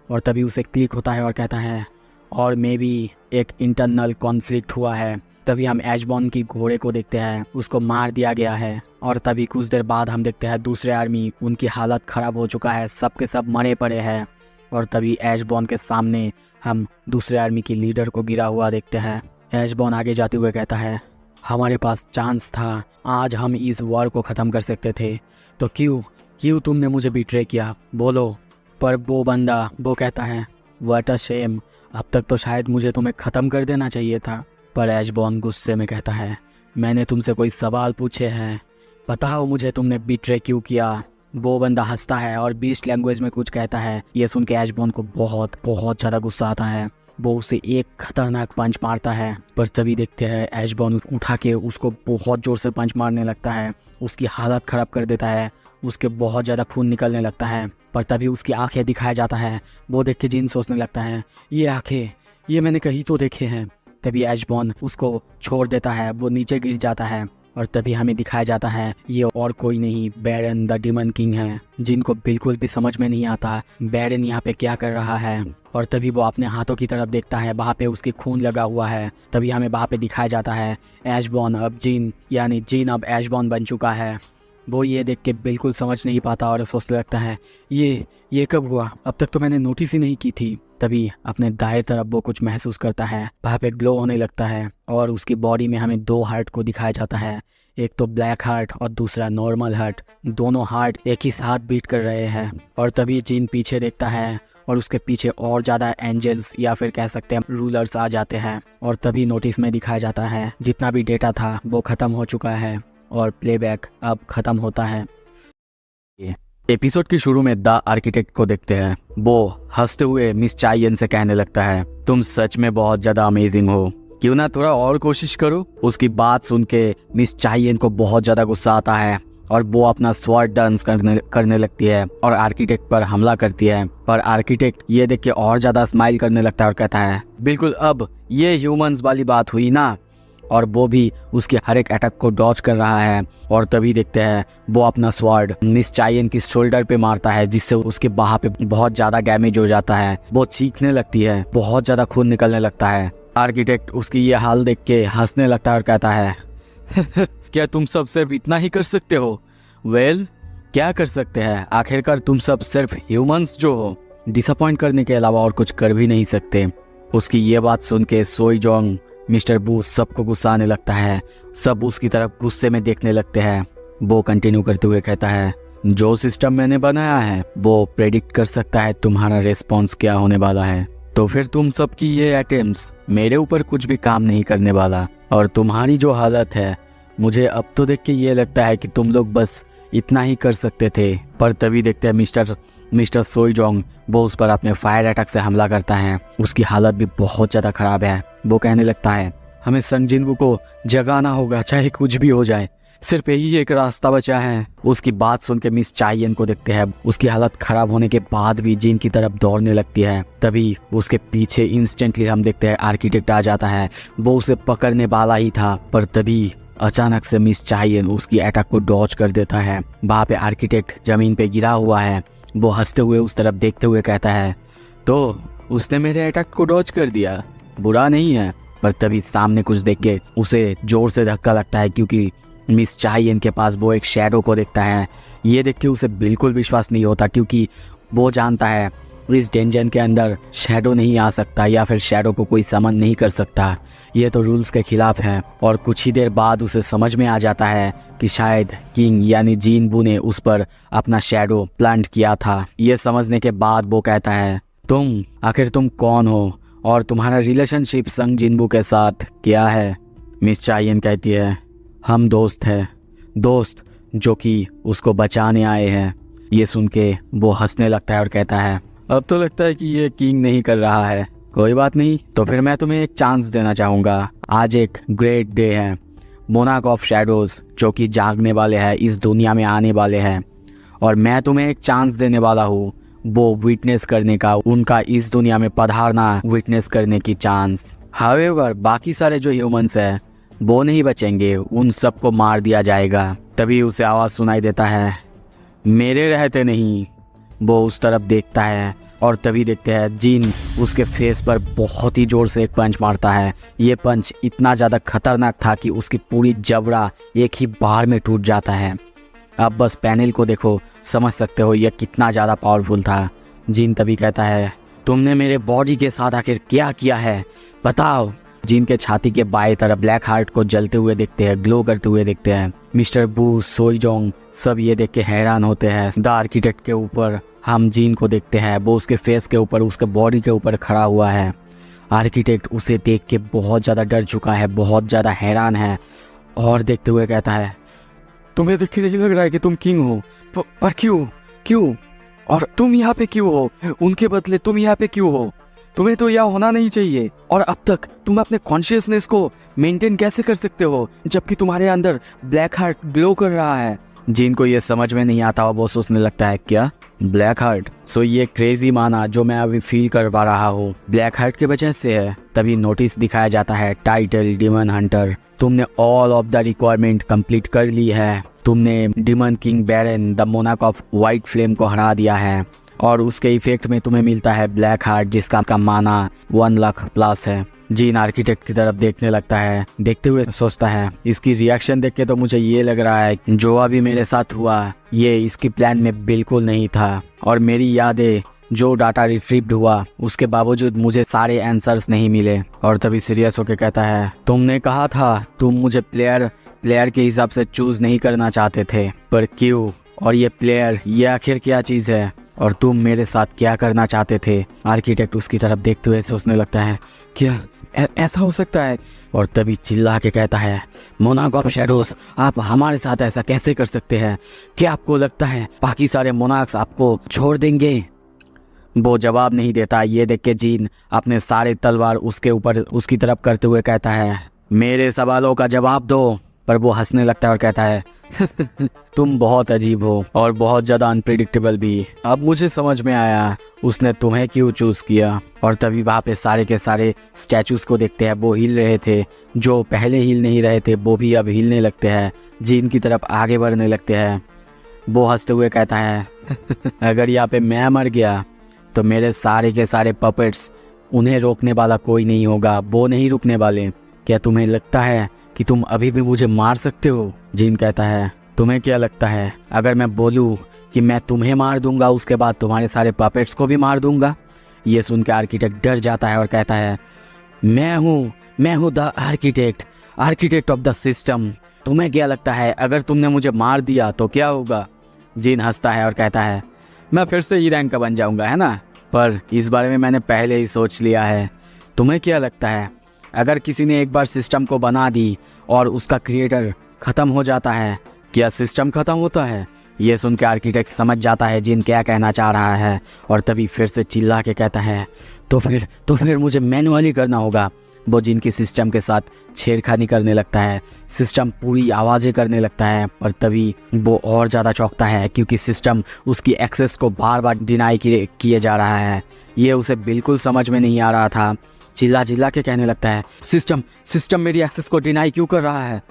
और तभी उसे क्लिक होता है और कहता है और मे बी एक इंटरनल कॉन्फ्लिक्ट हुआ है। तभी हम एशबॉर्न की घोड़े को देखते हैं, उसको मार दिया गया है। और तभी कुछ देर बाद हम देखते हैं दूसरे आर्मी, उनकी हालत ख़राब हो चुका है, सब के सब मरे पड़े हैं। और तभी एशबॉर्न के सामने हम दूसरे आर्मी की लीडर को गिरा हुआ देखते हैं। एशबॉर्न आगे जाते हुए कहता है हमारे पास चांस था, आज हम इस वॉर को ख़त्म कर सकते थे, तो क्यों तुमने मुझे बिट्रे किया, बोलो। पर वो बंदा वो कहता है व्हाट अ शेम, अब तक तो शायद मुझे तुम्हें ख़त्म कर देना चाहिए था। पर एशबॉर्न गुस्से में कहता है मैंने तुमसे कोई सवाल पूछे हैं, बताओ मुझे तुमने बिट्रे क्यों किया। वो बंदा हंसता है और बीस्ट लैंग्वेज में कुछ कहता है। ये सुन के एशबॉर्न को बहुत ज़्यादा गुस्सा आता है। वो उसे एक खतरनाक पंच मारता है। पर तभी देखते हैं एशबॉर्न उठा के उसको बहुत ज़ोर से पंच मारने लगता है, उसकी हालत ख़राब कर देता है, उसके बहुत ज़्यादा खून निकलने लगता है। पर तभी उसकी आंखें दिखाया जाता है। वो देख के जीन सोचने लगता है ये आंखें, ये मैंने कहीं तो देखे हैं। तभी एशबॉर्न उसको छोड़ देता है, वो नीचे गिर जाता है। और तभी हमें दिखाया जाता है ये और कोई नहीं बैरन द डिमन किंग है, जिनको बिल्कुल भी समझ में नहीं आता बैरन यहाँ पे क्या कर रहा है। और तभी वो अपने हाथों की तरफ देखता है, वहाँ पे उसके खून लगा हुआ है। तभी हमें वहाँ पे दिखाया जाता है एशबॉर्न अब जीन, यानी जीन अब एशबॉर्न बन चुका है। वो ये देख के बिल्कुल समझ नहीं पाता और सोचने लगता है ये कब हुआ, अब तक तो मैंने नोटिस ही नहीं की थी। तभी अपने दाएं तरफ वो कुछ महसूस करता है, वहाँ पे ग्लो होने लगता है और उसकी बॉडी में हमें 2 हार्ट को दिखाया जाता है, एक तो ब्लैक हार्ट और दूसरा नॉर्मल हार्ट। दोनों हार्ट एक ही साथ बीट कर रहे हैं। और तभी जीन पीछे देखता है और उसके पीछे और ज़्यादा एंजल्स या फिर कह सकते हैं रूलर्स आ जाते हैं। और तभी नोटिस में दिखाया जाता है जितना भी डेटा था वो ख़त्म हो चुका है और प्लेबैक अब ख़त्म होता है। एपिसोड की शुरू में द आर्किटेक्ट को देखते हैं। वो हंसते हुए मिस चाइयन से कहने लगता है तुम सच में बहुत ज़्यादा अमेजिंग हो, क्यों ना थोड़ा और कोशिश करो। उसकी बात सुन के मिस चाइयन को बहुत ज़्यादा गुस्सा आता है और वो अपना स्वॉर्ड डांस करने लगती है और आर्किटेक्ट पर हमला करती है। पर आर्किटेक्ट ये देख के और ज़्यादा स्माइल करने लगता है और कहता है बिल्कुल अब ये ह्यूमंस वाली बात हुई ना। और वो भी उसके हर एक अटैक को डॉज कर रहा है। और तभी देखते हैं वो अपना स्वॉर्ड मिस चाइयन की शोल्डर पे मारता है, जिससे उसके बाह पे बहुत ज़्यादा डैमेज हो जाता है। वो चीखने लगती है, बहुत ज़्यादा खून निकलने लगता है। आर्किटेक्ट उसकी ये हाल देख के हंसने लगता है और कहता है क्या तुम सब सिर्फ इतना ही कर सकते हो? वेल, क्या कर सकते हैं, आखिरकार तुम सब सिर्फ ह्यूमंस जो हो, डिसअपॉइंट करने के अलावा और कुछ कर भी नहीं सकते। उसकी ये बात सुन के सोईजोंग, मिस्टर बू सबको गुस्सा आने लगता है। सब उसकी तरफ गुस्से में देखने लगते हैं। वो कंटिन्यू करते हुए कहता है जो सिस्टम मैंने बनाया है वो प्रेडिक्ट कर सकता है तुम्हारा रिस्पॉन्स क्या होने वाला है, तो फिर तुम सबकी ये अटेम्प्ट्स मेरे ऊपर कुछ भी काम नहीं करने वाला। और तुम्हारी जो हालत है, मुझे अब तो देख के ये लगता है कि तुम लोग बस इतना ही कर सकते थे। पर तभी देखते हैं मिस्टर सोईजोंग वो उस पर अपने फायर अटैक से हमला करता है। उसकी हालत भी बहुत ज़्यादा ख़राब है। वो कहने लगता है हमें संग जिनवू को जगाना होगा, चाहे कुछ भी हो जाए। सिर्फ यही एक रास्ता बचा है। उसकी बात सुन के मिस चाइयन को देखते हैं। उसकी हालत खराब होने के बाद भी जिन की तरफ दौड़ने लगती है। तभी उसके पीछे इंस्टेंटली हम देखते हैं आर्किटेक्ट आ जाता है। वो उसे पकड़ने वाला ही था, पर तभी अचानक से मिस चाइयन उसकी अटैक को डॉज कर देता है। वहाँ पे आर्किटेक्ट जमीन पे गिरा हुआ है। वो हंसते हुए उस तरफ देखते हुए कहता है, तो उसने मेरे अटैक को डॉज कर दिया, बुरा नहीं है। पर तभी सामने कुछ देख के उसे जोर से धक्का लगता है, क्योंकि मिस चाइयन के पास वो एक शैडो को देखता है। ये देख के उसे बिल्कुल विश्वास नहीं होता, क्योंकि वो जानता है इस डेंजन के अंदर शैडो नहीं आ सकता या फिर शैडो को कोई समन नहीं कर सकता। ये तो रूल्स के खिलाफ है। और कुछ ही देर बाद उसे समझ में आ जाता है कि शायद किंग यानी जिन वू ने उस पर अपना शैडो प्लांट किया था। ये समझने के बाद वो कहता है, आखिर तुम कौन हो और तुम्हारा रिलेशनशिप संग जिनवू के साथ क्या है? मिस चाइयन कहती है, हम दोस्त हैं, दोस्त जो कि उसको बचाने आए हैं। ये सुन के वो हंसने लगता है और कहता है, अब तो लगता है कि ये किंग नहीं कर रहा है। कोई बात नहीं, तो फिर मैं तुम्हें एक चांस देना चाहूँगा। आज एक ग्रेट डे है। मोनार्क ऑफ शैडोज जो कि जागने वाले हैं, इस दुनिया में आने वाले हैं, और मैं तुम्हें एक चांस देने वाला हूँ, वो विटनेस करने का, उनका इस दुनिया में पधारना, विटनेस करने की चांस। हावेवर बाकी सारे जो ह्यूमंस हैं वो नहीं बचेंगे, उन सबको मार दिया जाएगा। तभी उसे आवाज़ सुनाई देता है, मेरे रहते नहीं। वो उस तरफ देखता है और तभी देखते हैं जिन उसके फेस पर बहुत ही ज़ोर से एक पंच मारता है। ये पंच इतना ज़्यादा खतरनाक था कि उसकी पूरी जबड़ा एक ही बार में टूट जाता है। अब बस पैनल को देखो, समझ सकते हो यह कितना ज़्यादा पावरफुल था। जिन तभी कहता है, तुमने मेरे बॉडी के साथ आखिर क्या किया है, बताओ। जिन के छाती के बाएं तरफ ब्लैक हार्ट को जलते हुए देखते हैं, ग्लो करते हुए देखते हैं। मिस्टर बू, सोईजोंग सब ये देख के हैरान होते हैं। द आर्किटेक्ट के ऊपर हम जिन को देखते हैं, वो उसके फेस के ऊपर, उसके बॉडी के ऊपर खड़ा हुआ है। आर्किटेक्ट उसे देख के बहुत ज़्यादा डर चुका है, बहुत ज़्यादा हैरान है, और देखते हुए कहता है, तुम्हें देख के नहीं लग रहा है कि तुम किंग हो, पर क्यों और तुम यहाँ पे क्यों हो? उनके बदले तुम यहाँ पे क्यों हो? तुम्हें तो यहाँ होना नहीं चाहिए। और अब तक तुम अपने कॉन्शियसनेस को मेंटेन कैसे कर सकते हो जबकि तुम्हारे अंदर ब्लैक हार्ट ग्लो कर रहा है? जिनको ये समझ में नहीं आता, वो सोचने लगता है, क्या ब्लैक हार्ट? सो ये क्रेजी माना जो मैं अभी फील कर पा रहा हूँ ब्लैक हार्ट की वजह से है। तभी नोटिस दिखाया जाता है, टाइटल डिमन हंटर, तुमने all of the requirement complete कर ली है। तुमने demon king Baran the monarch of white flame को हरा दिया है, और उसके इफेक्ट में तुम्हें मिलता है ब्लैक हार्ट, जिसका का माना 1 लाख प्लस है। जिन आर्किटेक्ट की तरफ देखने लगता है, देखते हुए सोचता है, इसकी रिएक्शन देख के तो मुझे ये लग रहा है जो अभी मेरे साथ हुआ ये इसकी प्लान में बिल्कुल नहीं था, और मेरी यादें जो डाटा रिट्रीव्ड हुआ उसके बावजूद मुझे सारे आंसर्स नहीं मिले। और तभी सीरियस होकर कहता है, तुमने कहा था तुम मुझे प्लेयर के हिसाब से चूज नहीं करना चाहते थे, पर क्यों? और ये प्लेयर ये आखिर क्या चीज़ है, और तुम मेरे साथ क्या करना चाहते थे? आर्किटेक्ट उसकी तरफ देखते हुए सोचने लगता है, क्या ऐसा हो सकता है? और तभी चिल्ला के कहता है, मोनार्क ऑफ शैडोज, आप हमारे साथ ऐसा कैसे कर सकते हैं? क्या आपको लगता है बाकी सारे मोनार्क्स आपको छोड़ देंगे? वो जवाब नहीं देता। ये देख के जिन अपने सारे तलवार उसके ऊपर उसकी तरफ करते हुए कहता है, मेरे सवालों का जवाब दो। पर वो हंसने लगता है और कहता है, तुम बहुत अजीब हो और बहुत ज़्यादा अनप्रिडिक्टेबल भी। अब मुझे समझ में आया उसने तुम्हें क्यों चूज़ किया। और तभी वहाँ पे सारे के सारे स्टैचूज को देखते हैं, वो हिल रहे थे, जो पहले हिल नहीं रहे थे वो भी अब हिलने लगते हैं, जिन की तरफ आगे बढ़ने लगते हैं। वो हंसते हुए कहता है, अगर यहाँ पे मैं मर गया तो मेरे सारे के सारे पपेट्स, उन्हें रोकने वाला कोई नहीं होगा, वो नहीं रुकने वाले। क्या तुम्हें लगता है कि तुम अभी भी मुझे मार सकते हो? जिन कहता है, तुम्हें क्या लगता है अगर मैं बोलूँ कि मैं तुम्हें मार दूंगा उसके बाद तुम्हारे सारे पपेट्स को भी मार दूंगा? ये सुन के आर्किटेक्ट डर जाता है और कहता है, मैं हूँ the architect of the system. तुम्हें क्या लगता है अगर तुमने मुझे मार दिया तो क्या होगा? जिन हंसता है और कहता है, मैं फिर से ई रैंक का बन जाऊंगा, है ना? पर इस बारे में मैंने पहले ही सोच लिया है। तुम्हें क्या लगता है अगर किसी ने एक बार सिस्टम को बना दी और उसका क्रिएटर ख़त्म हो जाता है, क्या सिस्टम ख़त्म होता है? ये सुन के आर्किटेक्ट समझ जाता है जिन क्या कहना चाह रहा है, और तभी फिर से चिल्ला के कहता है, तो फिर मुझे मैनुअली करना होगा। वो जिन की सिस्टम के साथ छेड़खानी करने लगता है, सिस्टम पूरी आवाज़ें करने लगता है। पर तभी वो और ज़्यादा चौंकता है क्योंकि सिस्टम उसकी एक्सेस को बार बार डिनाई किए जा रहा है। ये उसे बिल्कुल समझ में नहीं आ रहा था। चिल्ला चिल्ला के कहने लगता है, सिस्टम मेरी एक्सेस को डिनाई क्यों कर रहा है।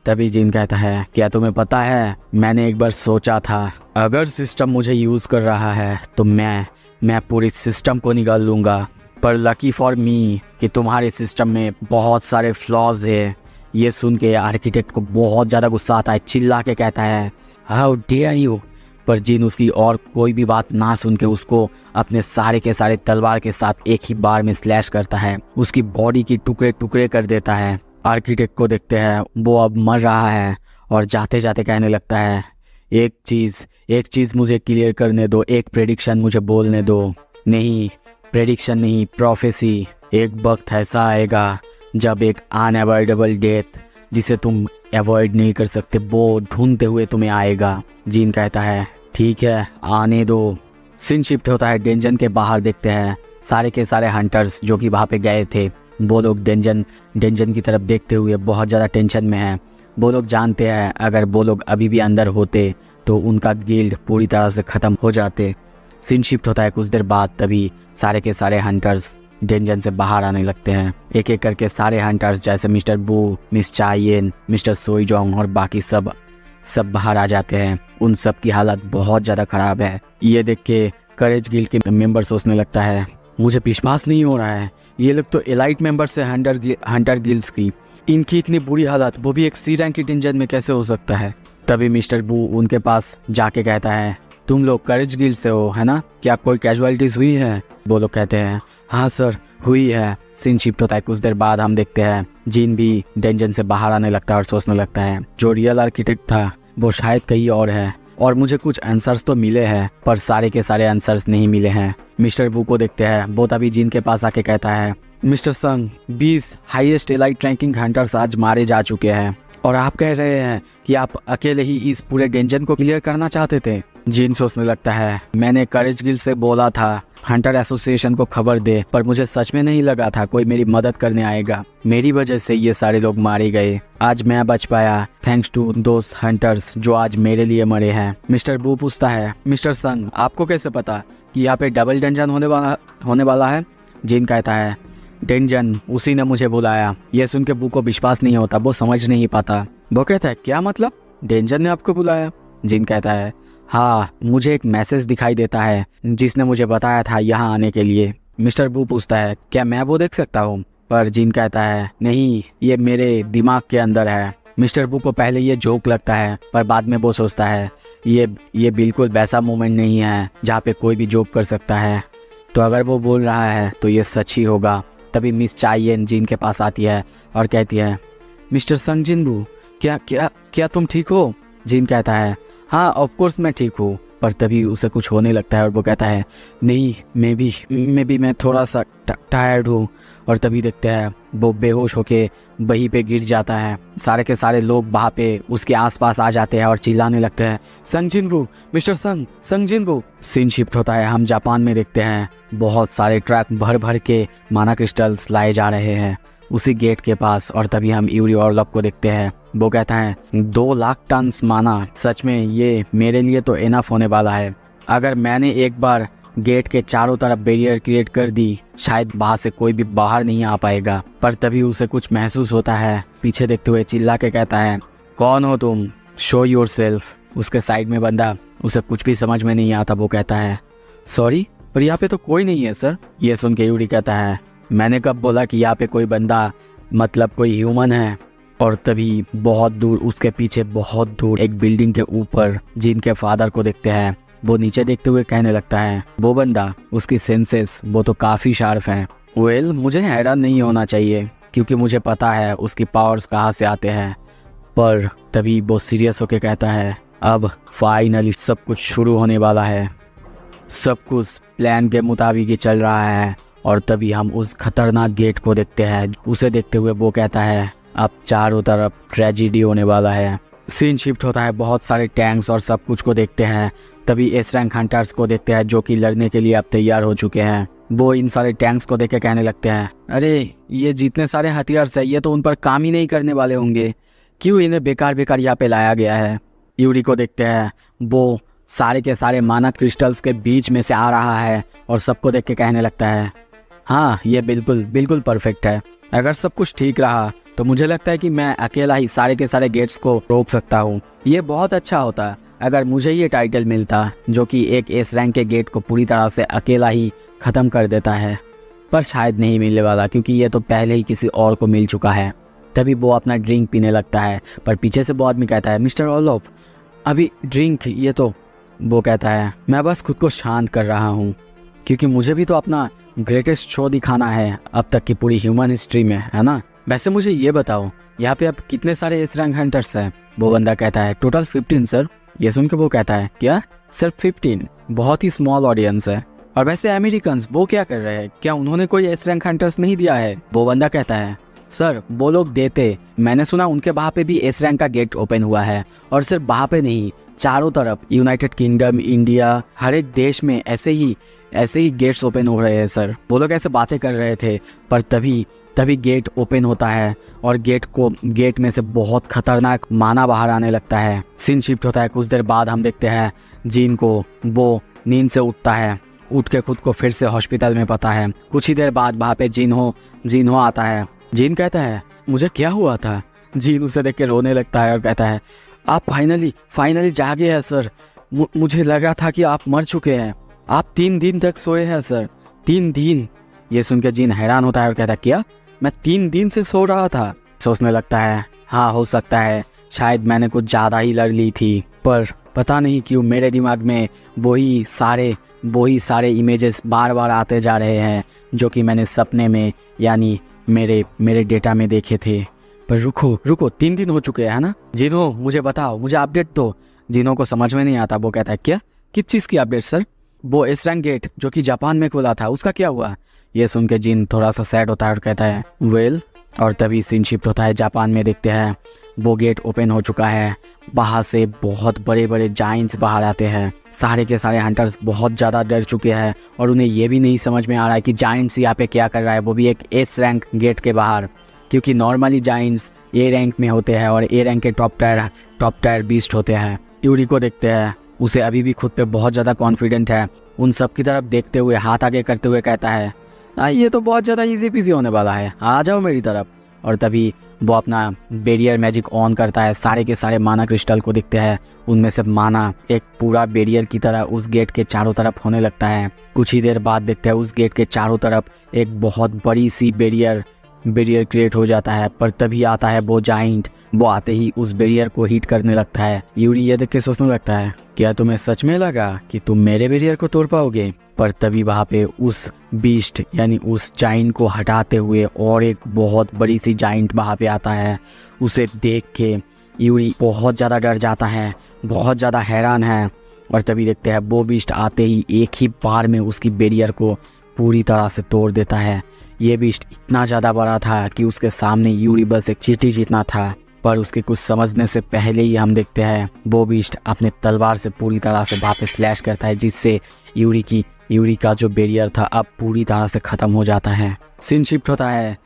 तभी जिन कहता है, क्या तुम्हें पता है, मैंने एक बार सोचा था अगर सिस्टम मुझे यूज़ कर रहा है तो मैं पूरी सिस्टम को निकाल लूँगा। पर लकी फॉर मी कि तुम्हारे सिस्टम में बहुत सारे फ्लॉज है। ये सुन के आर्किटेक्ट को बहुत ज़्यादा गुस्सा आता है, चिल्ला के कहता है, हाउ डेयर यू। पर जिन उसकी और कोई भी बात ना सुन के उसको अपने सारे के सारे तलवार के साथ एक ही बार में स्लैश करता है, उसकी बॉडी की टुकड़े टुकड़े कर देता है। आर्किटेक्ट को देखते हैं वो अब मर रहा है और जाते जाते कहने लगता है, एक चीज़ मुझे क्लियर करने दो, एक प्रेडिक्शन मुझे बोलने दो। नहीं, प्रेडिक्शन नहीं, प्रोफेसी। एक वक्त ऐसा आएगा जब एक अनअवॉइडेबल डेथ जिसे तुम अवॉइड नहीं कर सकते वो ढूंढते हुए तुम्हें आएगा। जीन कहता है, ठीक है, आने दो। सीन शिफ्ट होता है, डेंजन के बाहर देखते हैं सारे के सारे हंटर्स जो कि वहाँ पे गए थे। वो लोग डेंजन की तरफ देखते हुए बहुत ज़्यादा टेंशन में हैं। वो लोग जानते हैं अगर वो लोग अभी भी अंदर होते तो उनका गिल्ड पूरी तरह से ख़त्म हो जाते। सीन शिफ्ट होता है कुछ देर बाद, तभी सारे के सारे हंटर्स डेंजन से बाहर आने लगते हैं। एक एक करके सारे हंटर्स जैसे मिस्टर बू, मिस चाइयन, मिस्टर सोईजोंग और बाकी सब बाहर आ जाते हैं। उन सब की हालत बहुत ज़्यादा ख़राब है। ये देख के करेज गिल्ड के मेंबर सोचने लगता है, मुझे विश्वास नहीं हो रहा है, ये लोग तो एलाइट मेंबर्स है हंटर गिल्ड्स की, इनकी इतनी बुरी हालत वो भी एक सी रैंक की डेंजन में कैसे हो सकता है। तभी मिस्टर बू उनके पास जाके कहता है, तुम लोग करेज गिल्ड से हो है ना, क्या कोई कैजुअलिटीज हुई है। वो लोग कहते हैं, हाँ सर हुई है। सीन शिफ्ट होता है कुछ देर बाद, हम देखते हैं जीन भी डेंजन से बाहर आने लगता है और सोचने लगता है जो रियल आर्किटेक्ट था वो शायद कहीं और है और मुझे कुछ आंसर्स तो मिले हैं पर सारे के सारे आंसर्स नहीं मिले हैं। मिस्टर बू को देखते हैं, वो तभी जीन के पास आके कहता है, मिस्टर संग 20 हाईएस्ट एलाइट रैंकिंग हंटर्स आज मारे जा चुके हैं और आप कह रहे हैं कि आप अकेले ही इस पूरे डेंजन को क्लियर करना चाहते थे। जीन सोचने लगता है, मैंने करेज गिल्ड से बोला था हंटर एसोसिएशन को खबर दे, पर मुझे सच में नहीं लगा था कोई मेरी मदद करने आएगा। मेरी वजह से ये सारे लोग मारे गए। आज मैं बच पाया थैंक्स टू दोस हंटर्स जो आज मेरे लिए मरे हैं। मिस्टर बू पूछता है, मिस्टर संग आपको कैसे पता कि यहाँ पे डबल डेंजन होने वाला है। जीन कहता है, डेंजन उसी ने मुझे बुलाया। ये सुन के बू को विश्वास नहीं होता, वो समझ नहीं पाता। वो कहता है, क्या मतलब, डेंजन ने आपको बुलाया। जीन कहता है, हाँ, मुझे एक मैसेज दिखाई देता है जिसने मुझे बताया था यहाँ आने के लिए। मिस्टर बू पूछता है, क्या मैं वो देख सकता हूँ। पर जीन कहता है, नहीं, ये मेरे दिमाग के अंदर है। मिस्टर बू को पहले ये जोक लगता है पर बाद में वो सोचता है ये बिल्कुल वैसा मोमेंट नहीं है जहाँ पे कोई भी जोक कर सकता है, तो अगर वो बोल रहा है तो ये सच ही होगा। तभी मिस चाइयन जीन के पास आती है और कहती है, मिस्टर संग जिनबू क्या तुम ठीक हो। जीन कहता है, हाँ ऑफ कोर्स मैं ठीक हूँ। पर तभी उसे कुछ होने लगता है और वो कहता है, नहीं मैं थोड़ा सा टायर्ड हूँ। और तभी देखते हैं वो बेहोश होके वहीं पे गिर जाता है। सारे के सारे लोग वहाँ पे उसके आसपास आ जाते हैं और चिल्लाने लगते हैं, संग जिनबू, मिस्टर संग जिनबू। सीन शिफ्ट होता है, हम जापान में देखते हैं बहुत सारे ट्रक भर भर के माना क्रिस्टल्स लाए जा रहे हैं उसी गेट के पास। और तभी हम यूरी ऑर्लव को देखते हैं, वो कहता है 2 लाख टन माना, सच में ये मेरे लिए तो इनफ होने वाला है। अगर मैंने एक बार गेट के चारों तरफ बैरियर क्रिएट कर दी शायद वहाँ से कोई भी बाहर नहीं आ पाएगा। पर तभी उसे कुछ महसूस होता है, पीछे देखते हुए चिल्ला के कहता है, कौन हो तुम, शो योरसेल्फ। उसके साइड में बंदा, उसे कुछ भी समझ में नहीं आता, वो कहता है, सॉरी पर यहाँ पे तो कोई नहीं है सर। ये सुन के यूरी कहता है, मैंने कब बोला कि यहाँ पे कोई बंदा, मतलब कोई ह्यूमन है। और तभी बहुत दूर, उसके पीछे बहुत दूर एक बिल्डिंग के ऊपर जीन के फादर को देखते हैं। वो नीचे देखते हुए कहने लगता है, वो बंदा, उसकी सेंसेस वो तो काफ़ी शार्प हैं। वेल, मुझे हैरान नहीं होना चाहिए क्योंकि मुझे पता है उसकी पावर्स कहाँ से आते हैं। पर तभी वो सीरियस होके कहता है, अब फाइनली सब कुछ शुरू होने वाला है, सब कुछ प्लान के मुताबिक ही चल रहा है। और तभी हम उस खतरनाक गेट को देखते हैं। उसे देखते हुए वो कहता है, अब चारों तरफ ट्रेजिडी होने वाला है। सीन शिफ्ट होता है, बहुत सारे टैंक्स और सब कुछ को देखते हैं। तभी एस रैंक हंटर्स को देखते हैं जो कि लड़ने के लिए अब तैयार हो चुके हैं। वो इन सारे टैंक्स को देख के कहने लगते हैं, अरे ये जितने सारे हथियार है ये तो उन पर काम ही नहीं करने वाले होंगे, क्यों इन्हें बेकार बेकार यहाँ पे लाया गया है। यूरी को देखते हैं, वो सारे के सारे माना क्रिस्टल्स के बीच में से आ रहा है और सबको देख के कहने लगता है, हाँ ये बिल्कुल बिल्कुल परफेक्ट है। अगर सब कुछ ठीक रहा तो मुझे लगता है कि मैं अकेला ही सारे के सारे गेट्स को रोक सकता हूँ। ये बहुत अच्छा होता अगर मुझे ये टाइटल मिलता जो कि एक एस रैंक के गेट को पूरी तरह से अकेला ही ख़त्म कर देता है, पर शायद नहीं मिलने वाला क्योंकि ये तो पहले ही किसी और को मिल चुका है। तभी वो अपना ड्रिंक पीने लगता है, पर पीछे से वो आदमी कहता है, मिस्टर ओलोफ अभी ड्रिंक, ये तो। वो कहता है, मैं बस खुद को शांत कर रहा हूँ क्योंकि मुझे भी तो अपना ग्रेटेस्ट शो दिखाना है अब तक की पूरी ह्यूमन हिस्ट्री में, है ना। वैसे मुझे ये बताओ यहाँ पे अब कितने सारे एस रैंक हंटर्स हैं। वो बंदा कहता है, टोटल 15 सर। ये सुन के वो कहता है, क्या सिर्फ 15? बहुत ही स्मॉल ऑडियंस है। और वैसे अमेरिकन वो क्या कर रहे हैं, क्या उन्होंने कोई एस रैंक हंटर्स नहीं दिया है? वो बंदा कहता है, सर वो लोग देते, मैंने सुना उनके वहाँ पे भी एस रैंक का गेट ओपन हुआ है, और सिर्फ वहाँ पे नहीं, चारों तरफ यूनाइटेड किंगडम, इंडिया, हर एक देश में ऐसे ही गेट्स ओपन हो रहे हैं सर। वो लोग ऐसे बातें कर रहे थे, पर तभी गेट ओपन होता है और गेट में से बहुत खतरनाक माना बाहर आने लगता है। सीन शिफ्ट होता है। कुछ देर बाद हम देखते हैं जीन को, वो नींद से उठता है, उठ के खुद को फिर से हॉस्पिटल में पाता है। कुछ ही देर बाद वहाँ पे जीन हो आता है। जीन कहता है, मुझे क्या हुआ था? जीन उसे देख के रोने लगता है और कहता है, आप फाइनली जागे हैं सर। मुझे लगा था कि आप मर चुके हैं। आप 3 दिन तक सोए हैं सर, 3 दिन। ये सुन के जीन हैरान होता है और कहता है, क्या मैं 3 दिन से सो रहा था? सोचने लगता है, हाँ हो सकता है, शायद मैंने कुछ ज़्यादा ही लड़ ली थी, पर पता नहीं क्यों मेरे दिमाग में वही सारे इमेजेस बार बार आते जा रहे हैं जो कि मैंने सपने में यानी मेरे डेटा में देखे थे। पर रुको 3 दिन हो चुके हैं ना। जिनो मुझे बताओ, मुझे अपडेट दो। जिनो को समझ में नहीं आता। वो कहता है, क्या किस चीज़ की अपडेट सर? वो एस रैंक गेट जो कि जापान में खुला था, उसका क्या हुआ? ये सुन के जिन थोड़ा सा सैड होता है और कहता है, वेल। और तभी सीन शिफ्ट होता है जापान में। देखते हैं वो गेट ओपन हो चुका है। बाहर से बहुत बड़े बड़े जाइंट्स बाहर आते हैं। सारे के सारे हंटर्स बहुत ज़्यादा डर चुके हैं और उन्हें ये भी नहीं समझ में आ रहा है कि जाइंट्स यहाँ पे क्या कर रहा है, वो भी एक एस रैंक गेट के बाहर। क्योंकि नॉर्मली जाइंट्स ए रैंक में होते हैं और ए रैंक के टॉप टायर बीस्ट होते हैं। यूरी को देखते हैं, उसे अभी भी खुद पे बहुत ज़्यादा कॉन्फिडेंट है। उन सब की तरफ देखते हुए, हाथ आगे करते हुए कहता है, ये तो बहुत ज़्यादा इजी पीजी होने वाला है, आ जाओ मेरी तरफ। और तभी वो अपना बैरियर मैजिक ऑन करता है। सारे के सारे माना क्रिस्टल को दिखते हैं, उनमें से माना एक पूरा बैरियर की तरह उस गेट के चारों तरफ होने लगता है। कुछ ही देर बाद देखते हैं उस गेट के चारों तरफ एक बहुत बड़ी सी बैरियर क्रिएट हो जाता है। पर तभी आता है वो जाइंट। वो आते ही उस बैरियर को हिट करने लगता है। यूरी ये देख के सोचने लगता है, क्या तुम्हें सच में लगा कि तुम मेरे बैरियर को तोड़ पाओगे? पर तभी वहाँ पे उस बीस्ट यानी उस जाइंट को हटाते हुए और एक बहुत बड़ी सी जाइंट वहाँ पे आता है। उसे देख के यूरी बहुत ज़्यादा डर जाता है, बहुत ज़्यादा हैरान है। और तभी देखते हैं वो बीस्ट आते ही एक ही बार में उसकी बैरियर को पूरी तरह से तोड़ देता है। ये बीस्ट इतना ज़्यादा बड़ा था कि उसके सामने यूरी बस एक चींटी जितना था। पर उसके कुछ समझने से पहले ही हम देखते हैं वो बीस्ट अपने तलवार से पूरी तरह से वापस स्लैश करता है, जिससे यूरी का जो बैरियर था अब पूरी तरह से ख़त्म हो जाता है। सीन शिफ्ट होता है।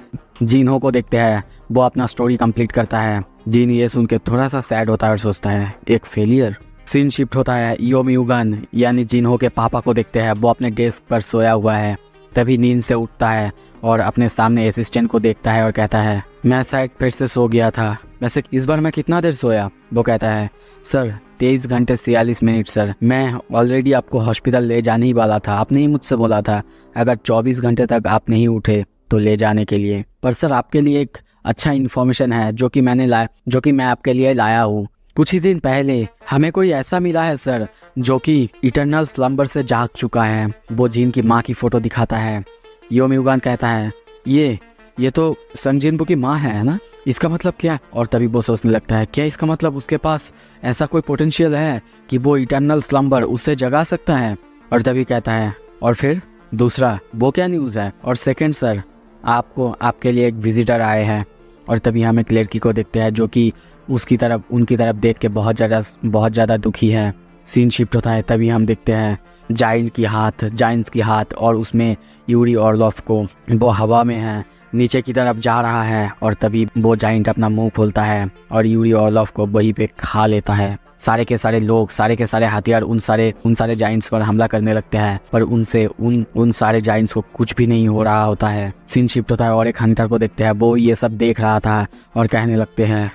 जिनहो को देखते हैं, वो अपना स्टोरी कंप्लीट करता है। जिन ये सुन के थोड़ा सा सैड होता है और सोचता है, एक फेलियर। सीन शिफ्ट होता है योमियुगन यानी जिनहो के पापा को देखते हैं। वो अपने डेस्क पर सोया हुआ है। तभी नींद से उठता है और अपने सामने असिस्टेंट को देखता है और कहता है, मैं शायद फिर से सो गया था। वैसे इस बार मैं कितना देर सोया? वो कहता है, सर 23 घंटे 46 मिनट सर। मैं ऑलरेडी आपको हॉस्पिटल ले जाने ही वाला था। आपने ही मुझसे बोला था अगर 24 घंटे तक आप नहीं उठे तो ले जाने के लिए। पर सर आपके लिए एक अच्छा इन्फॉर्मेशन है जो कि मैं आपके लिए लाया हूँ। कुछ ही दिन पहले हमें कोई ऐसा मिला है सर जो कि इटर्नल स्लम्बर से जाग चुका है। वो जिन की माँ की फोटो दिखाता है। योमियुगन कहता है, ये तो संजिनबू की माँ है ना? इसका मतलब क्या? और तभी वो सोचने लगता है, क्या इसका मतलब उसके पास ऐसा कोई पोटेंशियल है कि वो इटर्नल स्लम्बर उससे जगा सकता है? और तभी कहता है, और फिर दूसरा वो क्या न्यूज़ है? और सेकंड सर, आपके लिए एक विजिटर आए हैं। और तभी हम एक लड़की को देखते हैं जो कि उनकी तरफ देख के बहुत ज़्यादा दुखी है। सीन शिफ्ट होता है। तभी हम देखते हैं जाइंट्स की हाथ और उसमें यूरी ऑरलॉफ को वो हवा में है, नीचे की तरफ जा रहा है और तभी वो जाइंट अपना मुंह खोलता है और यूरी ऑरलॉफ को वहीं पे खा लेता है। सारे के सारे लोग, सारे के सारे हथियार उन सारे जाइंट्स पर हमला करने लगते हैं, पर उनसे उन सारे जाइंट्स को कुछ भी नहीं हो रहा होता है। सीन शिफ्ट होता है और एक हंटर को देखते हैं, वो ये सब देख रहा था और कहने लगते हैं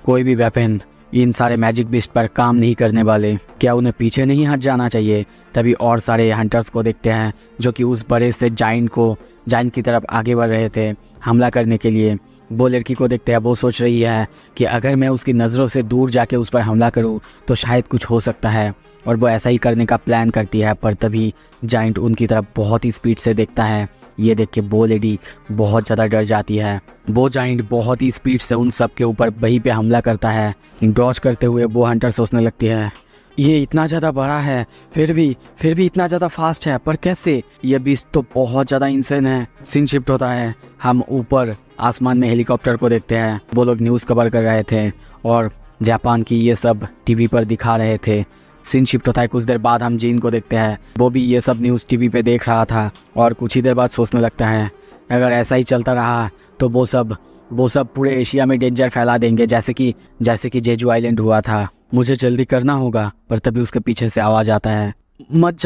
कोई भी वेपन इन सारे मैजिक बीस्ट पर काम नहीं करने वाले, क्या उन्हें पीछे नहीं हट जाना चाहिए। तभी और सारे हंटर्स को देखते हैं जो कि उस बड़े से जाइंट की तरफ आगे बढ़ रहे थे हमला करने के लिए। वो लड़की को देखते हैं, वो सोच रही है कि अगर मैं उसकी नज़रों से दूर जाके उस पर हमला करूं तो शायद कुछ हो सकता है, और वो ऐसा ही करने का प्लान करती है। पर तभी जाइंट उनकी तरफ बहुत ही स्पीड से देखता है। ये देख के वो लेडी बहुत ज़्यादा डर जाती है। वो जाइंट बहुत ही स्पीड से उन सब के ऊपर वहीं पे हमला करता है। डॉज करते हुए वो हंटर सोचने लगती है ये इतना ज़्यादा बड़ा है फिर भी इतना ज़्यादा फास्ट है, पर कैसे? ये बीस्ट तो बहुत ज़्यादा इंसेन है। सीन शिफ्ट होता है, हम ऊपर आसमान में हेलीकॉप्टर को देखते हैं। वो लोग न्यूज़ कवर कर रहे थे और जापान की ये सब टीवी पर दिखा रहे थे। सीन शिफ्ट होता है, कुछ देर बाद हम जीन को देखते हैं, वो भी ये सब न्यूज़ टीवी पे देख रहा था और कुछ ही देर बाद सोचने लगता है अगर ऐसा ही चलता रहा तो वो सब पूरे एशिया में डेंजर फैला देंगे, जैसे कि जेजू आइलैंड हुआ था। मुझे जल्दी करना होगा। पर तभी उसके पीछे से आवाज़ आता है मत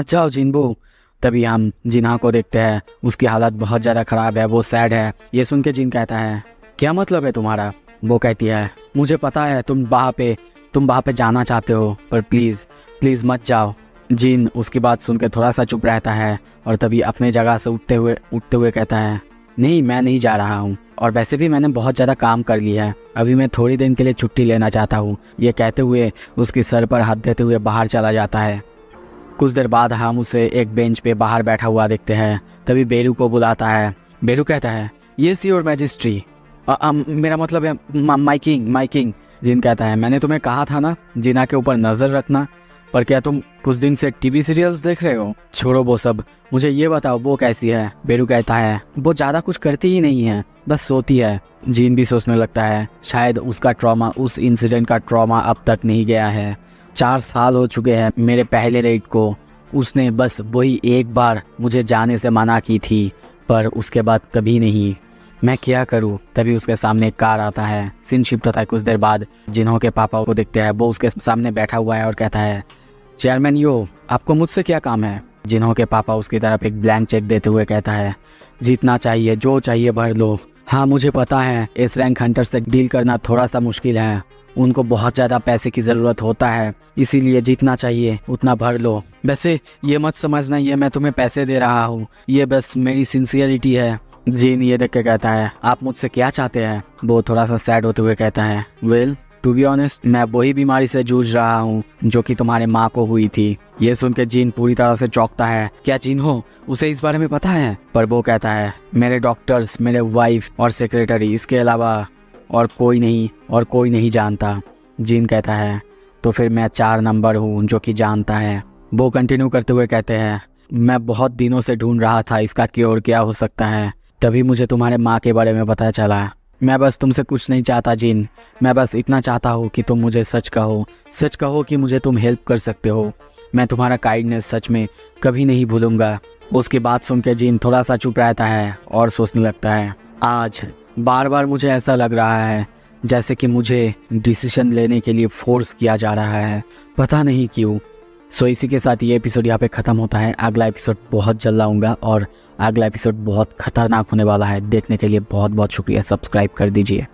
जाओ जिनबू। तभी हम जिन्हा को देखते हैं, उसकी हालत बहुत ज़्यादा ख़राब है, वो सैड है। ये सुन के जिन कहता है क्या मतलब है तुम्हारा? वो कहती है मुझे पता है तुम वहाँ पे जाना चाहते हो, पर प्लीज़ मत जाओ। जिन उसकी बात सुन के थोड़ा सा चुप रहता है और तभी अपने जगह से उठते हुए कहता है नहीं, मैं नहीं जा रहा हूँ, और वैसे भी मैंने बहुत ज़्यादा काम कर लिया है, अभी मैं थोड़ी दिन के लिए छुट्टी लेना चाहता हूँ। ये कहते हुए उसके सर पर हाथ देते हुए बाहर चला जाता है। कुछ देर बाद हम उसे एक बेंच पे बाहर बैठा हुआ देखते हैं। तभी बेरू को बुलाता है। बेरू कहता है येस योर मैजेस्टी, मेरा मतलब है माई किंग। जिन कहता है मैंने तुम्हें कहा था ना जिना के ऊपर नज़र रखना, पर क्या तुम कुछ दिन से टीवी सीरियल्स देख रहे हो? छोड़ो वो सब, मुझे ये बताओ वो कैसी है? बेरू कहता है वो ज़्यादा कुछ करती ही नहीं है, बस सोती है। जीन भी सोचने लगता है शायद उस इंसिडेंट का ट्रॉमा अब तक नहीं गया है। 4 साल हो चुके हैं मेरे पहले रेड को, उसने बस वही एक बार मुझे जाने से मना की थी, पर उसके बाद कभी नहीं। मैं क्या करूं? तभी उसके सामने एक कार आता है। सीन शिफ्ट होता है, कुछ देर बाद जिन्हों के पापा को देखते हैं, वो उसके सामने बैठा हुआ है और कहता है चेयरमैन यो, आपको मुझसे क्या काम है? जिन्हों के पापा उसकी तरफ एक ब्लैंक चेक देते हुए कहता है जितना चाहिए जो चाहिए भर लो। हाँ मुझे पता है इस रैंक हंटर से डील करना थोड़ा सा मुश्किल है, उनको बहुत ज़्यादा पैसे की ज़रूरत होता है, इसीलिए जितना चाहिए उतना भर लो। वैसे ये मत समझना ये मैं तुम्हें पैसे दे रहा हूँ, ये बस मेरी सिंसियरिटी है। जीन ये देख के कहता है आप मुझसे क्या चाहते हैं? वो थोड़ा सा सैड होते हुए कहता है वेल टू बी ऑनेस्ट मैं वही बीमारी से जूझ रहा हूँ जो कि तुम्हारे माँ को हुई थी। ये सुन के जीन पूरी तरह से चौंकता है। क्या जीन हो उसे इस बारे में पता है? पर वो कहता है मेरे डॉक्टर्स, मेरे वाइफ और सेक्रेटरी, इसके अलावा और कोई नहीं जानता। जीन कहता है तो फिर मैं 4 नंबर हूँ जो कि जानता है। वो कंटिन्यू करते हुए कहते हैं मैं बहुत दिनों से ढूंढ रहा था इसका क्योर क्या हो सकता है, तभी मुझे तुम्हारे माँ के बारे में पता चला। मैं बस तुमसे कुछ नहीं चाहता जिन, मैं बस इतना चाहता हूँ कि तुम मुझे सच कहो कि मुझे तुम हेल्प कर सकते हो। मैं तुम्हारा काइंडनेस सच में कभी नहीं भूलूंगा। उसकी बात सुन के जिन थोड़ा सा चुप रहता है और सोचने लगता है आज बार बार मुझे ऐसा लग रहा है जैसे कि मुझे डिसीजन लेने के लिए फोर्स किया जा रहा है, पता नहीं क्यों। सो इसी के साथ ये एपिसोड यहाँ पे ख़त्म होता है। अगला एपिसोड बहुत जल्द लाऊंगा और अगला एपिसोड बहुत खतरनाक होने वाला है। देखने के लिए बहुत बहुत शुक्रिया, सब्सक्राइब कर दीजिए।